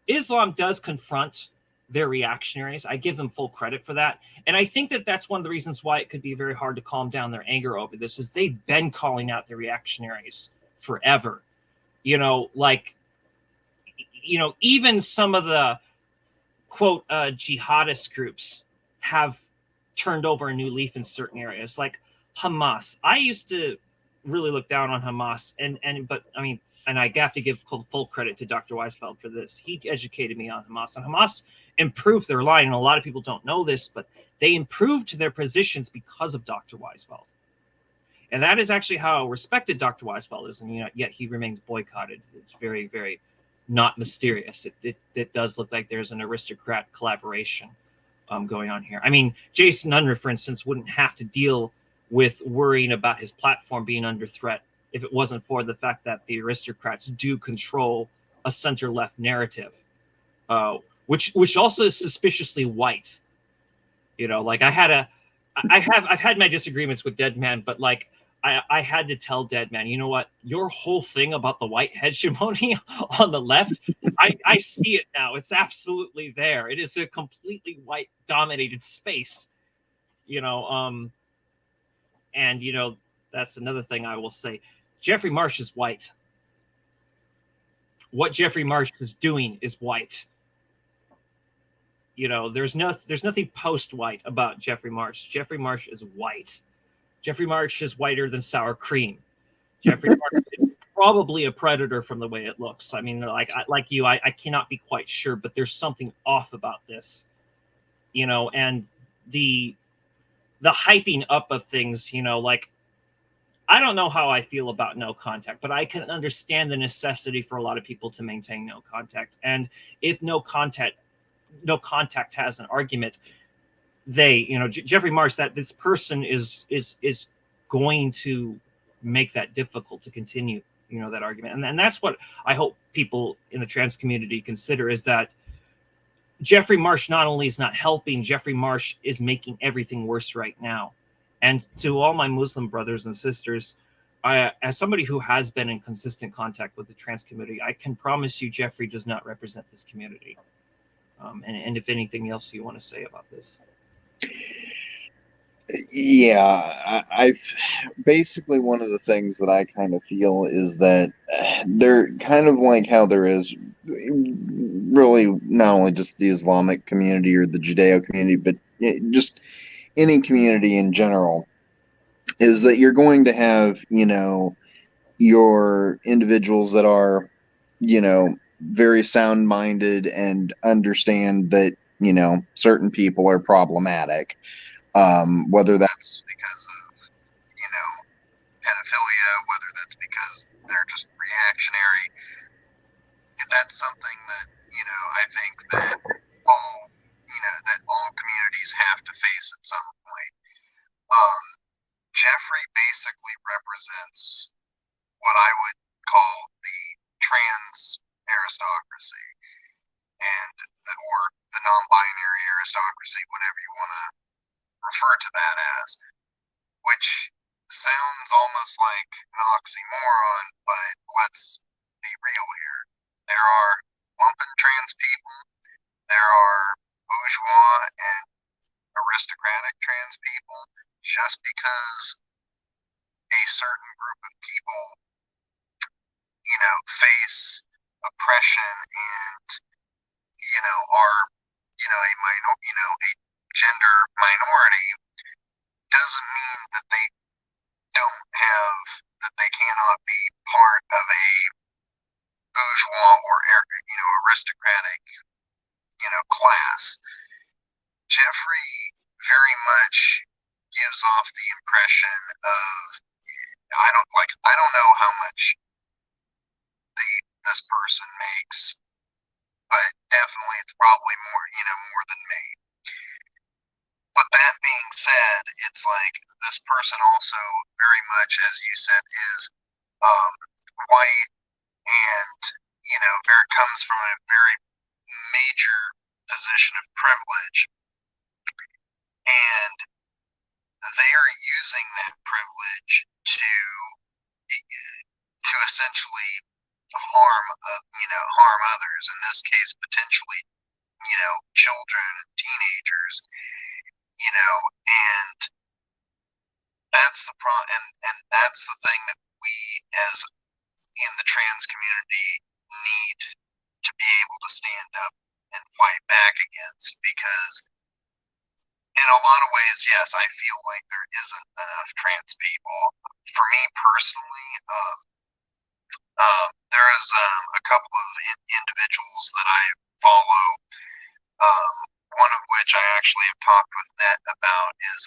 Islam does confront their reactionaries. I give them full credit for that. And I think that that's one of the reasons why it could be very hard to calm down their anger over this, is they've been calling out the reactionaries forever. Even some of the quote jihadist groups have turned over a new leaf in certain areas, like Hamas. I used to really look down on Hamas, but I mean, and I have to give full credit to Dr. Weisfeld for this. He educated me on Hamas, and Hamas improved their line. And a lot of people don't know this, but they improved their positions because of Dr. Weisfeld. And that is actually how respected Dr. Weisfeld is, and yet he remains boycotted. It's very, very not mysterious. It does look like there's an aristocrat collaboration going on here. I mean, Jason Unruh, for instance, wouldn't have to deal with worrying about his platform being under threat if it wasn't for the fact that the aristocrats do control a center-left narrative, which also is suspiciously white. Like I've had my disagreements with Deadman, but like I had to tell Deadman, you know what? Your whole thing about the white hegemony on the left, I see it now. It's absolutely there. It is a completely white-dominated space, and that's another thing I will say. Jeffrey Marsh is white. What Jeffrey Marsh is doing is white. There's nothing post-white about Jeffrey Marsh. Jeffrey Marsh is white. Jeffrey Marsh is whiter than sour cream. Jeffrey Marsh is probably a predator from the way it looks. I mean, like you, I cannot be quite sure, but there's something off about this, and the hyping up of things, like, I don't know how I feel about no contact, but I can understand the necessity for a lot of people to maintain no contact. And if no contact has an argument, Jeffrey Marsh, that this person is going to make that difficult to continue, that argument. And that's what I hope people in the trans community consider, is that Jeffrey Marsh not only is not helping, Jeffrey Marsh is making everything worse right now. And to all my Muslim brothers and sisters, as somebody who has been in consistent contact with the trans community, I can promise you Jeffrey does not represent this community. And if anything else you want to say about this? Yeah, I've basically, one of the things that I kind of feel is that they're kind of like how there is really not only just the Islamic community or the Judeo community, but just any community in general, is that you're going to have, your individuals that are, very sound-minded and understand that, certain people are problematic. Whether that's because of, pedophilia, whether that's because they're just reactionary. And that's something that, I think that all communities have to face at some point. Jeffrey basically represents what I would call the trans aristocracy, or the non-binary aristocracy, whatever you want to refer to that as, which sounds almost like an oxymoron, but let's be real here. There are lumpen trans people, there are bourgeois and aristocratic trans people. Just because a certain group of people, face oppression and, are, a minority doesn't mean that they don't have, that they cannot be part of a bourgeois or aristocratic class. Jeffrey very much gives off the impression of, I don't know how much this person makes, but definitely it's probably more than me. But that being said, it's like this person also very much, as you said, is white, and comes from a very major position of privilege, and they are using that privilege to essentially harm others. In this case, potentially, children and teenagers. And that's the and that's the thing that we, as in the trans community, need to be able to stand up and fight back against, because in a lot of ways, yes, I feel like there isn't enough trans people. For me personally, there is a couple of individuals that I follow, one of which I actually have talked with Net about, is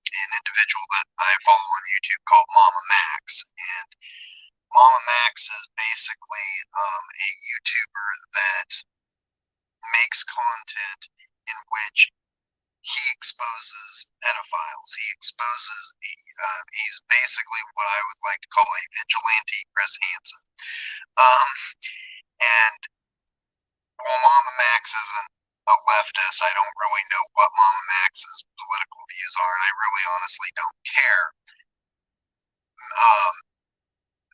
an individual that I follow on YouTube called Mama Max. And Mama Max is basically a YouTuber that makes content in which he exposes pedophiles. He's basically what I would like to call a vigilante Chris Hansen. And while Mama Max isn't a leftist, I don't really know what Mama Max's political views are, and I really honestly don't care.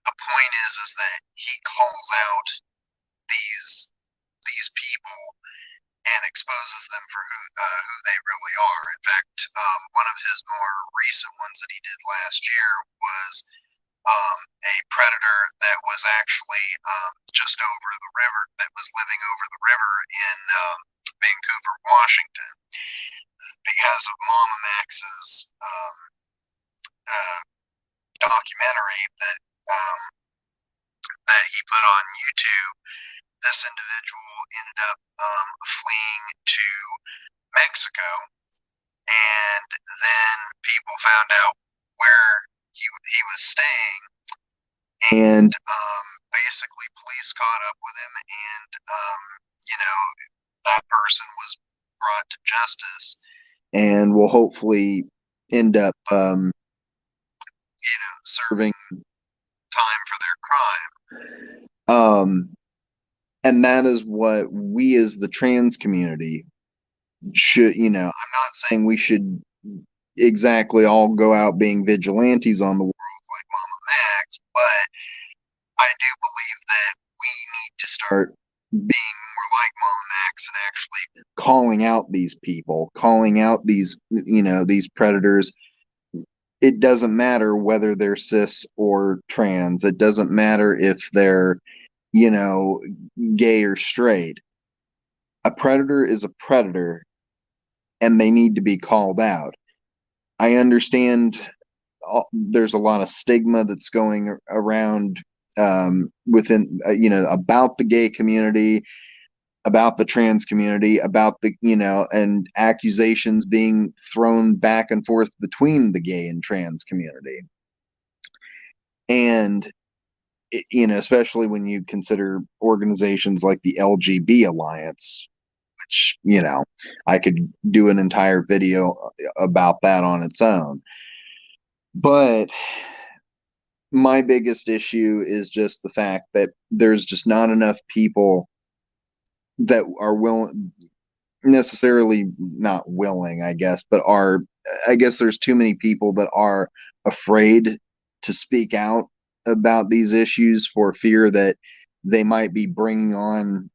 The point is that he calls out these people and exposes them for who they really are. In fact, one of his more recent ones that he did last year was a predator that was actually just over the river, that was living over the river in Vancouver, Washington. Because of Mama Max's documentary that he put on YouTube, this individual ended up fleeing to Mexico, and then people found out where he was staying, and basically police caught up with him, and that person was brought to justice and will hopefully end up serving time for their crime. And that is what we as the trans community should, I'm not saying we should exactly all go out being vigilantes on the world like Mama Max, but I do believe that we need to start being more like Mama Max and actually calling out these people, calling out these, these predators. It doesn't matter whether they're cis or trans. It doesn't matter if they're, gay or straight. A predator is a predator, and they need to be called out. I understand there's a lot of stigma that's going around within, about the gay community, about the trans community, about the, and accusations being thrown back and forth between the gay and trans community. And especially when you consider organizations like the LGB Alliance, which, I could do an entire video about that on its own. But my biggest issue is just the fact that there's just not enough people that are willing, necessarily not willing, I guess, but I guess there's too many people that are afraid to speak out about these issues for fear that they might be bringing on,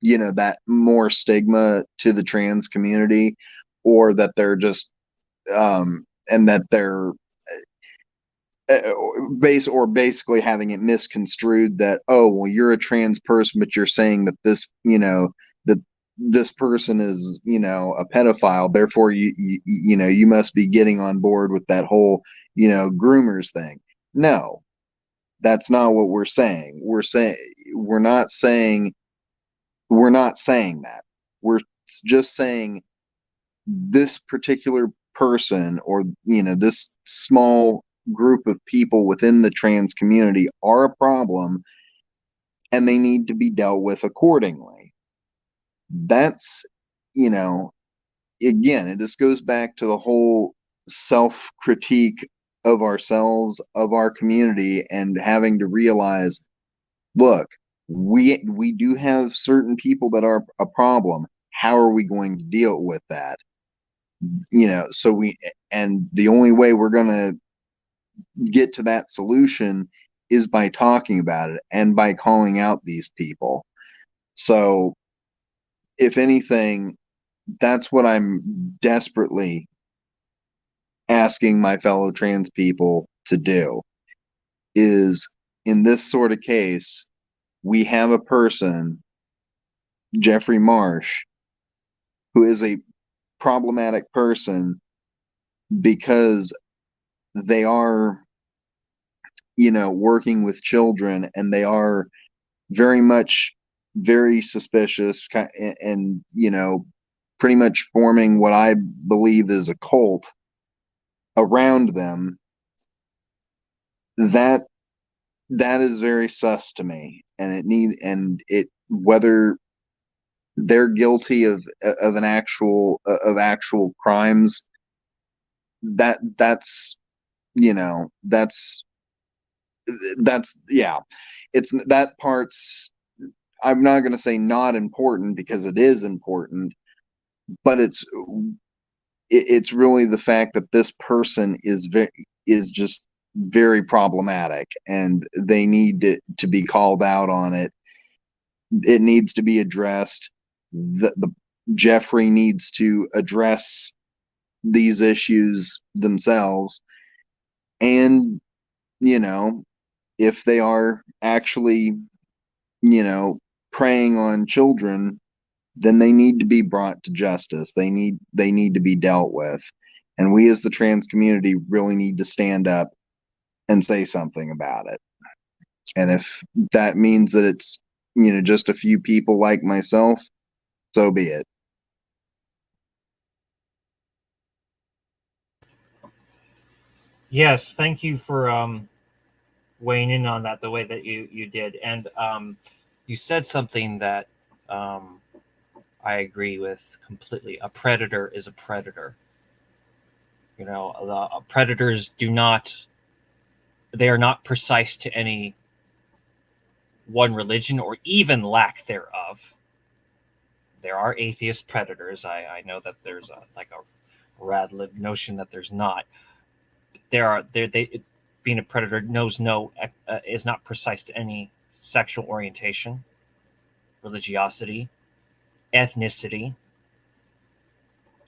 that more stigma to the trans community, or that they're just, and that they're basically having it misconstrued that, oh, well, you're a trans person, but you're saying that this, that this person is, a pedophile, therefore you must be getting on board with that whole, groomers thing. No, that's not what we're saying. We're not saying that. We're just saying this particular person, or this small group of people within the trans community, are a problem, and they need to be dealt with accordingly. That's, again, this goes back to the whole self-critique of ourselves, of our community, and having to realize, look, we do have certain people that are a problem. How are we going to deal with that? And the only way we're going to get to that solution is by talking about it and by calling out these people. So if anything, that's what I'm desperately asking my fellow trans people to do, is in this sort of case, we have a person, Jeffrey Marsh, who is a problematic person because they are, working with children, and they are very suspicious, and, pretty much forming what I believe is a cult around them. That is very sus to me, and whether they're guilty of actual crimes, that's yeah, it's that part's, I'm not going to say not important, because it is important, but it's really the fact that this person is just very problematic, and they need to be called out on it. It needs to be addressed. The Jeffrey needs to address these issues themselves, and if they are actually preying on children, then they need to be brought to justice. They need to be dealt with, and we as the trans community really need to stand up and say something about it. And if that means that it's just a few people like myself, so be it. Yes, thank you for weighing in on that the way that you did, and you said something that I agree with completely. A predator is a predator. Predators they are not precise to any one religion or even lack thereof. There are atheist predators. I know that there's a rad-lib notion that there's not. Being a predator is not precise to any sexual orientation, religiosity, ethnicity,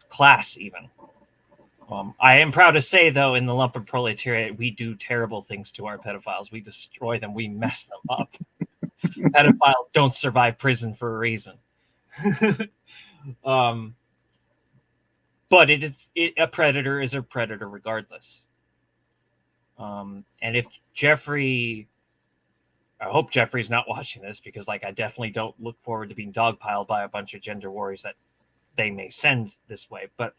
class, even. I am proud to say, though, in the lumpen proletariat, we do terrible things to our pedophiles. We destroy them. We mess them up. Pedophiles don't survive prison for a reason. But a predator is a predator regardless. And if Jeffrey, I hope Jeffrey's not watching this, because I definitely don't look forward to being dogpiled by a bunch of gender warriors that they may send this way. But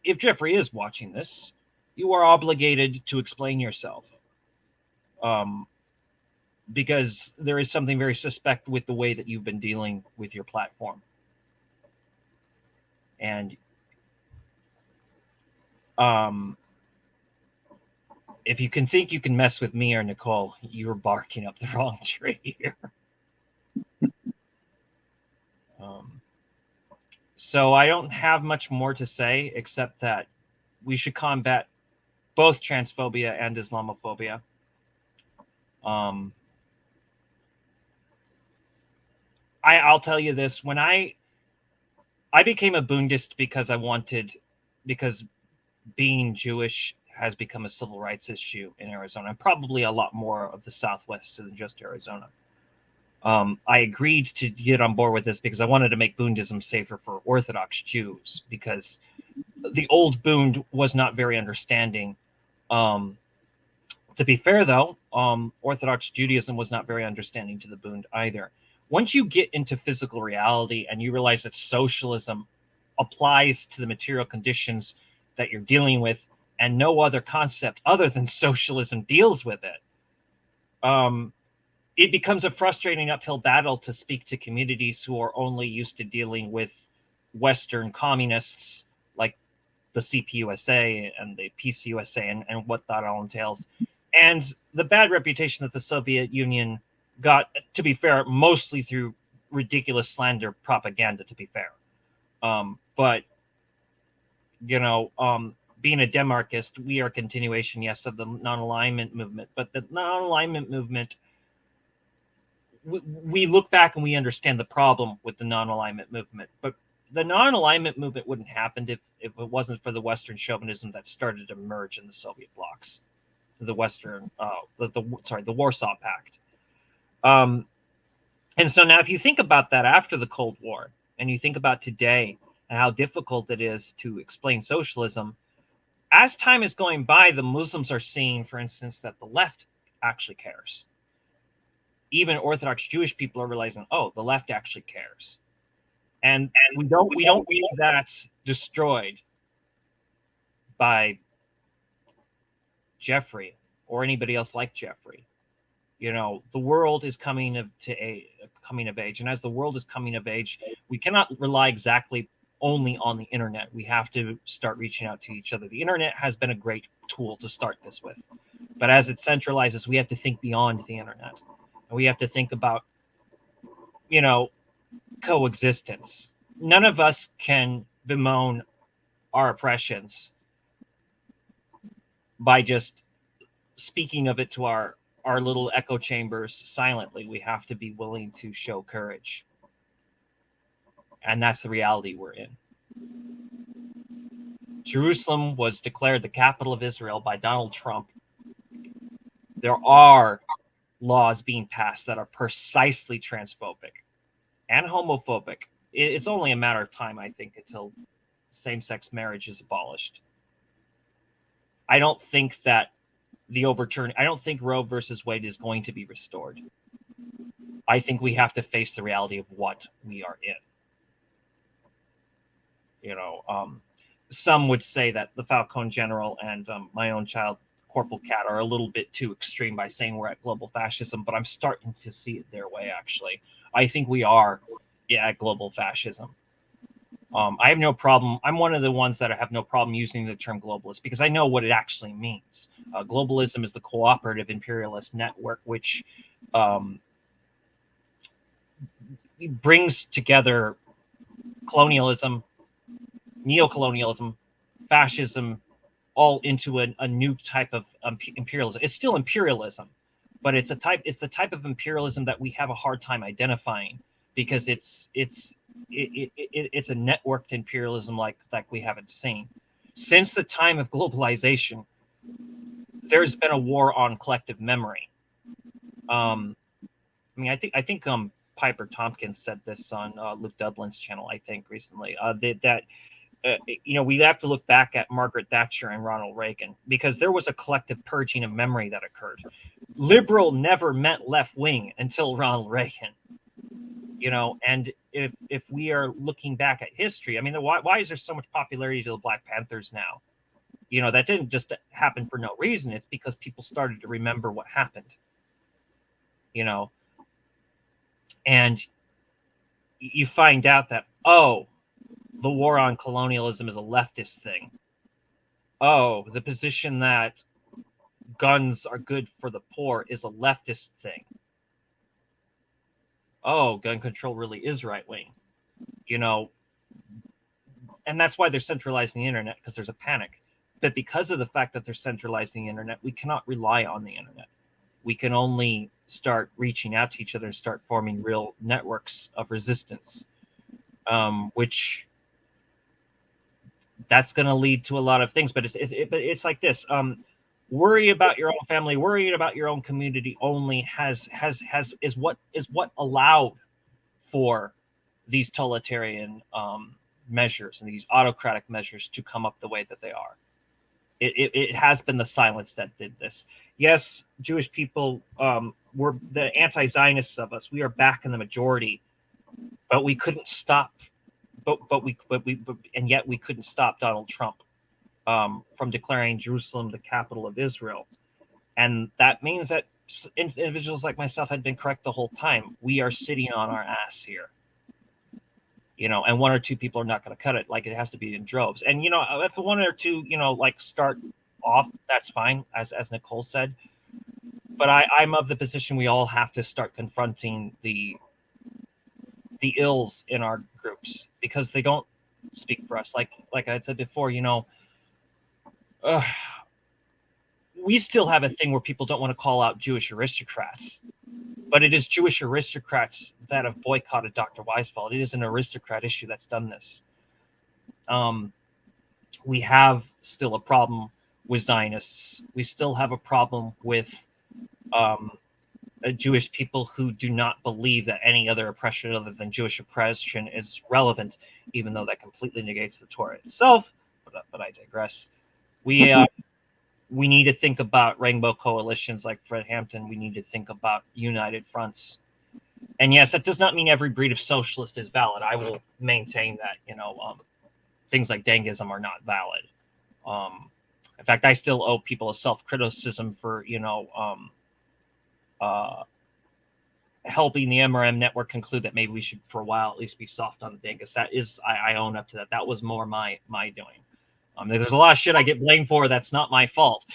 if Jeffrey is watching this, you are obligated to explain yourself. Because there is something very suspect with the way that you've been dealing with your platform. And if you can think you can mess with me or Nicole, you're barking up the wrong tree here. So I don't have much more to say, except that we should combat both transphobia and Islamophobia. I'll tell you this: when I became a Bundist because being Jewish has become a civil rights issue in Arizona, and probably a lot more of the Southwest than just Arizona. I agreed to get on board with this because I wanted to make Boondism safer for Orthodox Jews, because the old Boond was not very understanding. To be fair, though, Orthodox Judaism was not very understanding to the Boond either. Once you get into physical reality and you realize that socialism applies to the material conditions that you're dealing with, and no other concept other than socialism deals with it, it becomes a frustrating uphill battle to speak to communities who are only used to dealing with Western communists like the CPUSA and the PCUSA and what that all entails. And the bad reputation that the Soviet Union got, to be fair, mostly through ridiculous slander propaganda, to be fair. But, being a Demarchist, we are a continuation, yes, of the non-alignment movement. But the non-alignment movement, we look back and we understand the problem with the non-alignment movement. But the non-alignment movement wouldn't happen if it wasn't for the Western chauvinism that started to emerge in the Soviet blocs, the Western, the Warsaw Pact. And so now, if you think about that after the Cold War, and you think about today and how difficult it is to explain socialism, as time is going by, the Muslims are seeing, for instance, that the left actually cares. Even Orthodox Jewish people are realizing, oh, the left actually cares. And we don't need that destroyed by Jeffrey or anybody else like Jeffrey. The world is coming of age, and as the world is coming of age, we cannot rely exactly only on the internet. We have to start reaching out to each other. The internet has been a great tool to start this with, but as it centralizes, we have to think beyond the internet, and we have to think about, coexistence. None of us can bemoan our oppressions by just speaking of it to our little echo chambers silently. We have to be willing to show courage. And that's the reality we're in. Jerusalem was declared the capital of Israel by Donald Trump. There are laws being passed that are precisely transphobic and homophobic. It's only a matter of time, I think, until same-sex marriage is abolished. I don't think that I don't think Roe versus Wade is going to be restored. I think we have to face the reality of what we are in. Some would say that the Falcone General and my own child, Corporal Cat, are a little bit too extreme by saying we're at global fascism, but I'm starting to see it their way, actually. I think we are at global fascism. I have no problem. I'm one of the ones that have no problem using the term globalist because I know what it actually means. Globalism is the cooperative imperialist network, which brings together colonialism, neocolonialism, fascism, all into a new type of imperialism. It's still imperialism, but it's the type of imperialism that we have a hard time identifying because it's a networked imperialism like we haven't seen since the time of globalization. There's been a war on collective memory. I think Piper Tompkins said this on Luke Dublin's channel, I think recently, that we have to look back at Margaret Thatcher and Ronald Reagan because there was a collective purging of memory that occurred. Liberal never meant left wing until Ronald Reagan. And if we are looking back at history, why is there so much popularity to the Black Panthers now? That didn't just happen for no reason. It's because people started to remember what happened. And you find out that, the war on colonialism is a leftist thing. The position that guns are good for the poor is a leftist thing. Gun control really is right wing. And that's why they're centralizing the internet, because there's a panic. But because of the fact that they're centralizing the internet, we cannot rely on the internet. We can only start reaching out to each other and start forming real networks of resistance, which that's going to lead to a lot of things. But it's like this. Worry about your own family, worrying about your own community only is what allowed for these totalitarian measures and these autocratic measures to come up the way that they are. It has been the silence that did this. Yes, Jewish people were the anti-Zionists of us. We are back in the majority, but we couldn't stop. And yet we couldn't stop Donald Trump from declaring Jerusalem the capital of Israel. And that means that individuals like myself had been correct the whole time. We are sitting on our ass here. And one or two people are not going to cut it. Like, it has to be in droves. And, if one or two, like, start off, that's fine, as Nicole said. But I'm of the position we all have to start confronting the ills in our groups, because they don't speak for us. Like I had said before, we still have a thing where people don't want to call out Jewish aristocrats, but it is Jewish aristocrats that have boycotted Dr. Weisfeld. It is an aristocrat issue that's done this. We have still a problem with Zionists. We still have a problem with Jewish people who do not believe that any other oppression other than Jewish oppression is relevant, even though that completely negates the Torah itself. But I digress. We need to think about rainbow coalitions like Fred Hampton. We need to think about united fronts. And yes, that does not mean every breed of socialist is valid. I will maintain that, things like Dengism are not valid. In fact, I still owe people a self-criticism for, helping the MRM network conclude that maybe we should, for a while, at least be soft on the Dengis. That is, I own up to that. That was more my doing. There's a lot of shit I get blamed for that's not my fault,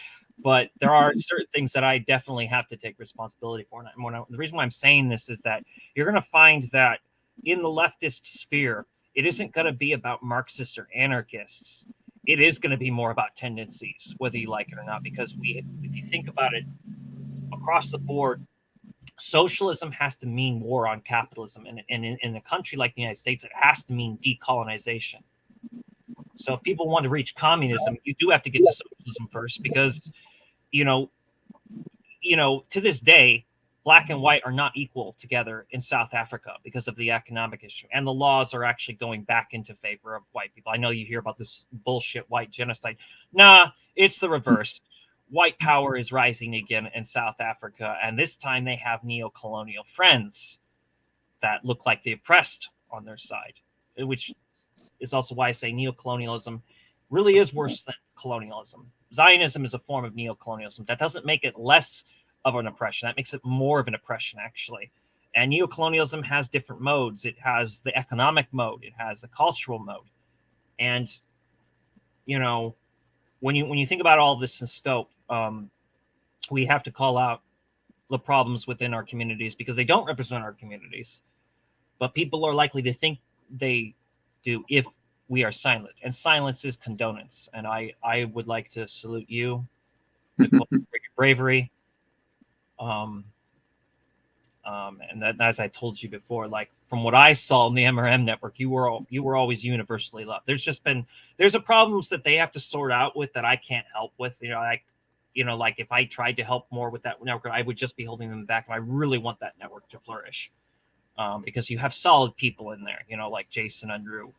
but there are certain things that I definitely have to take responsibility for. And the reason why I'm saying this is that you're going to find that in the leftist sphere, it isn't going to be about Marxists or anarchists. It is going to be more about tendencies, whether you like it or not, because if you think about it across the board, socialism has to mean war on capitalism. And in a country like the United States, it has to mean decolonization. So if people want to reach communism, you do have to get to socialism first, because, to this day, black and white are not equal together in South Africa because of the economic issue. And the laws are actually going back into favor of white people. I know you hear about this bullshit white genocide. Nah, it's the reverse. White power is rising again in South Africa. And this time they have neo-colonial friends that look like the oppressed on their side, which is also why I say neocolonialism really is worse than colonialism. Zionism is a form of neocolonialism. That doesn't make it less of an oppression. That makes it more of an oppression, actually. And neocolonialism has different modes. It has the economic mode. It has the cultural mode. And, when you think about all this in scope, we have to call out the problems within our communities, because they don't represent our communities. But people are likely to think they do if we are silent, and silence is condonance. And I would like to salute you, Nicole, for your bravery. And that, as I told you before, like, from what I saw in the MRM network, you were always universally loved. There's a problems that they have to sort out with that I can't help with. Like if I tried to help more with that network, I would just be holding them back. And I really want that network to flourish. Because you have solid people in there, like Jason Unruh,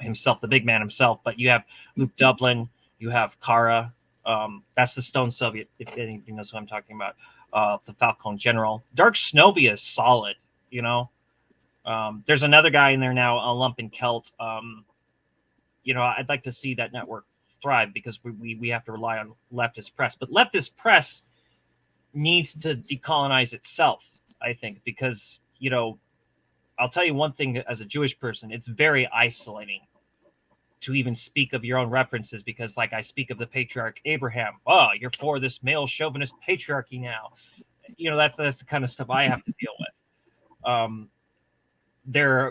himself, the big man himself. But you have Luke Dublin, you have Kara, that's the Stone Soviet, if anybody knows who I'm talking about. The Falcon General. Dark Snowbia is solid, There's another guy in there now, a Lumpen Celt. I'd like to see that network thrive, because we have to rely on leftist press. But leftist press needs to decolonize itself, I think, because I'll tell you one thing as a Jewish person, it's very isolating to even speak of your own references, because like I speak of the patriarch Abraham. Oh, you're for this male chauvinist patriarchy now. That's the kind of stuff I have to deal with.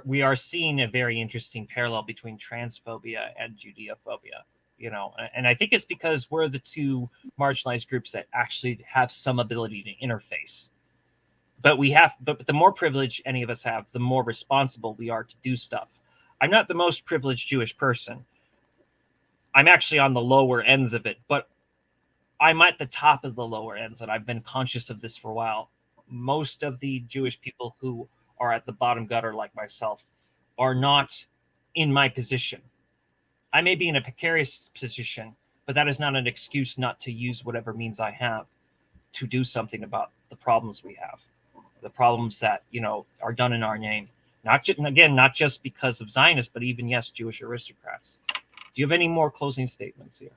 We are seeing a very interesting parallel between transphobia and Judeophobia. And I think it's because we're the two marginalized groups that actually have some ability to interface. But the more privilege any of us have, the more responsible we are to do stuff. I'm not the most privileged Jewish person. I'm actually on the lower ends of it, but I'm at the top of the lower ends, and I've been conscious of this for a while. Most of the Jewish people who are at the bottom gutter, like myself, are not in my position. I may be in a precarious position, but that is not an excuse not to use whatever means I have to do something about the problems we have, the problems that are done in our name. Not just because of Zionists, but even yes, Jewish aristocrats. Do you have any more closing statements here?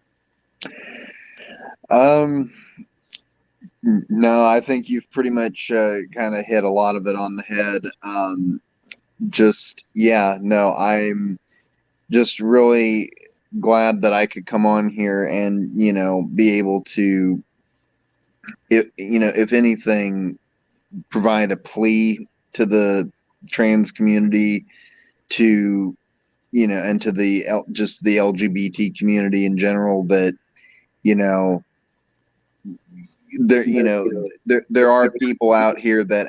No, I think you've pretty much kind of hit a lot of it on the head. I'm just really glad that I could come on here and, be able to, if anything, provide a plea to the trans community, to, and to just the LGBT community in general, that, there are people out here that,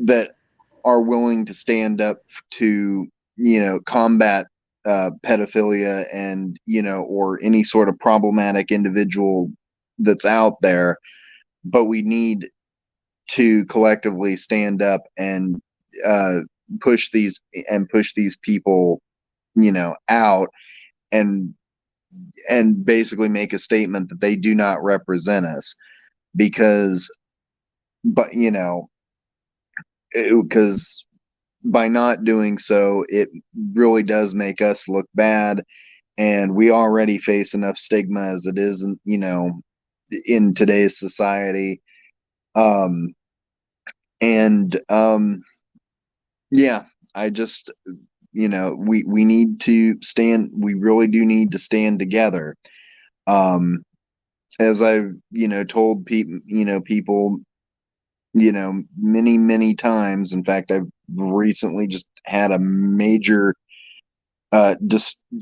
that are willing to stand up to, combat pedophilia and, or any sort of problematic individual that's out there. But we need to collectively stand up and push these people, out, and basically make a statement that they do not represent us, because by not doing so, it really does make us look bad, and we already face enough stigma as it is, in today's society. I just, we need to stand. We really do need to stand together. As I've, told people, many, many times. In fact, I've recently just had a major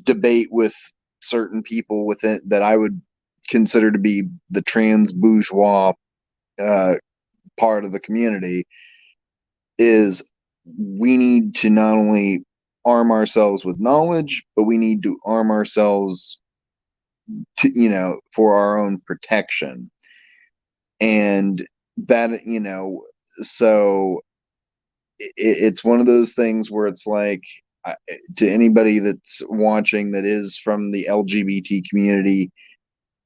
debate with certain people within that I would consider to be the trans bourgeois part of the community. Is we need to not only arm ourselves with knowledge, but we need to arm ourselves to, for our own protection. And that, so it's one of those things where it's like, to anybody that's watching that is from the LGBT community,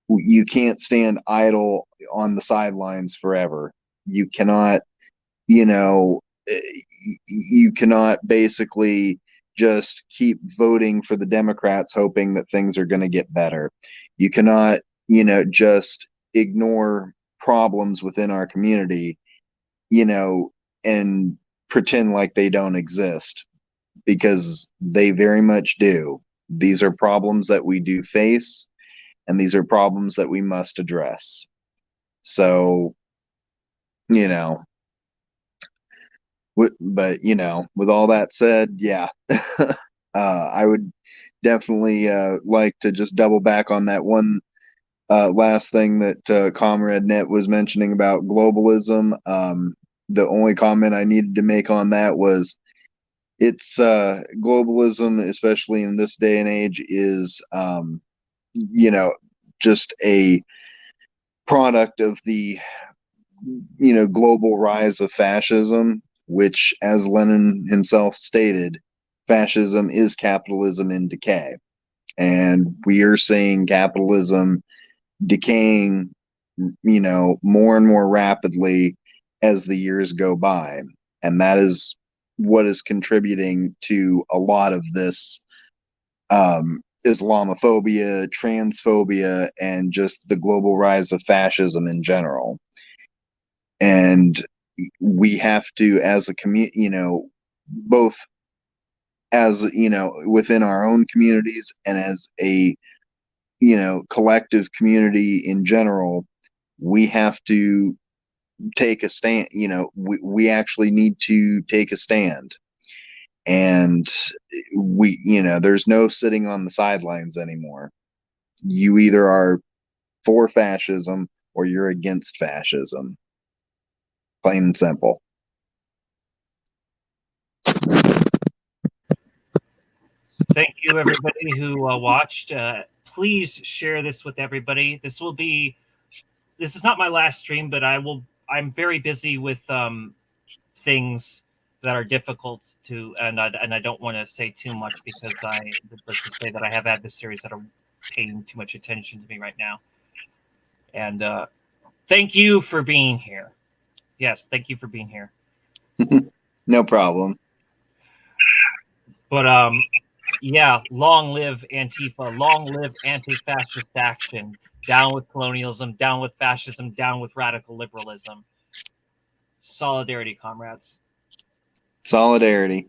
you can't stand idle on the sidelines forever. You cannot, you cannot basically just keep voting for the Democrats hoping that things are going to get better. You cannot, just ignore problems within our community, and pretend like they don't exist, because they very much do. These are problems that we do face, and these are problems that we must address. So, with all that said, yeah, I would definitely like to just double back on that one last thing that Comrade Net was mentioning about globalism. The only comment I needed to make on that was, it's globalism, especially in this day and age, is just a product of the global rise of fascism, which, as Lenin himself stated, fascism is capitalism in decay. And we are seeing capitalism decaying, more and more rapidly as the years go by. And that is what is contributing to a lot of this Islamophobia, transphobia, and just the global rise of fascism in general. And we have to, as a community, both as, within our own communities and as a, collective community in general, we have to take a stand. We actually need to take a stand. And there's no sitting on the sidelines anymore. You either are for fascism or you're against fascism. Plain and simple. Thank you, everybody who watched. please share this with everybody. This is not my last stream, but I'm very busy with things that are difficult to, and I don't want to say too much because let's just say that I have adversaries that are paying too much attention to me right now. And thank you for being here. Yes, thank you for being here. No problem. But yeah, long live Antifa, long live anti-fascist action. Down with colonialism, down with fascism, down with radical liberalism. Solidarity, comrades. Solidarity.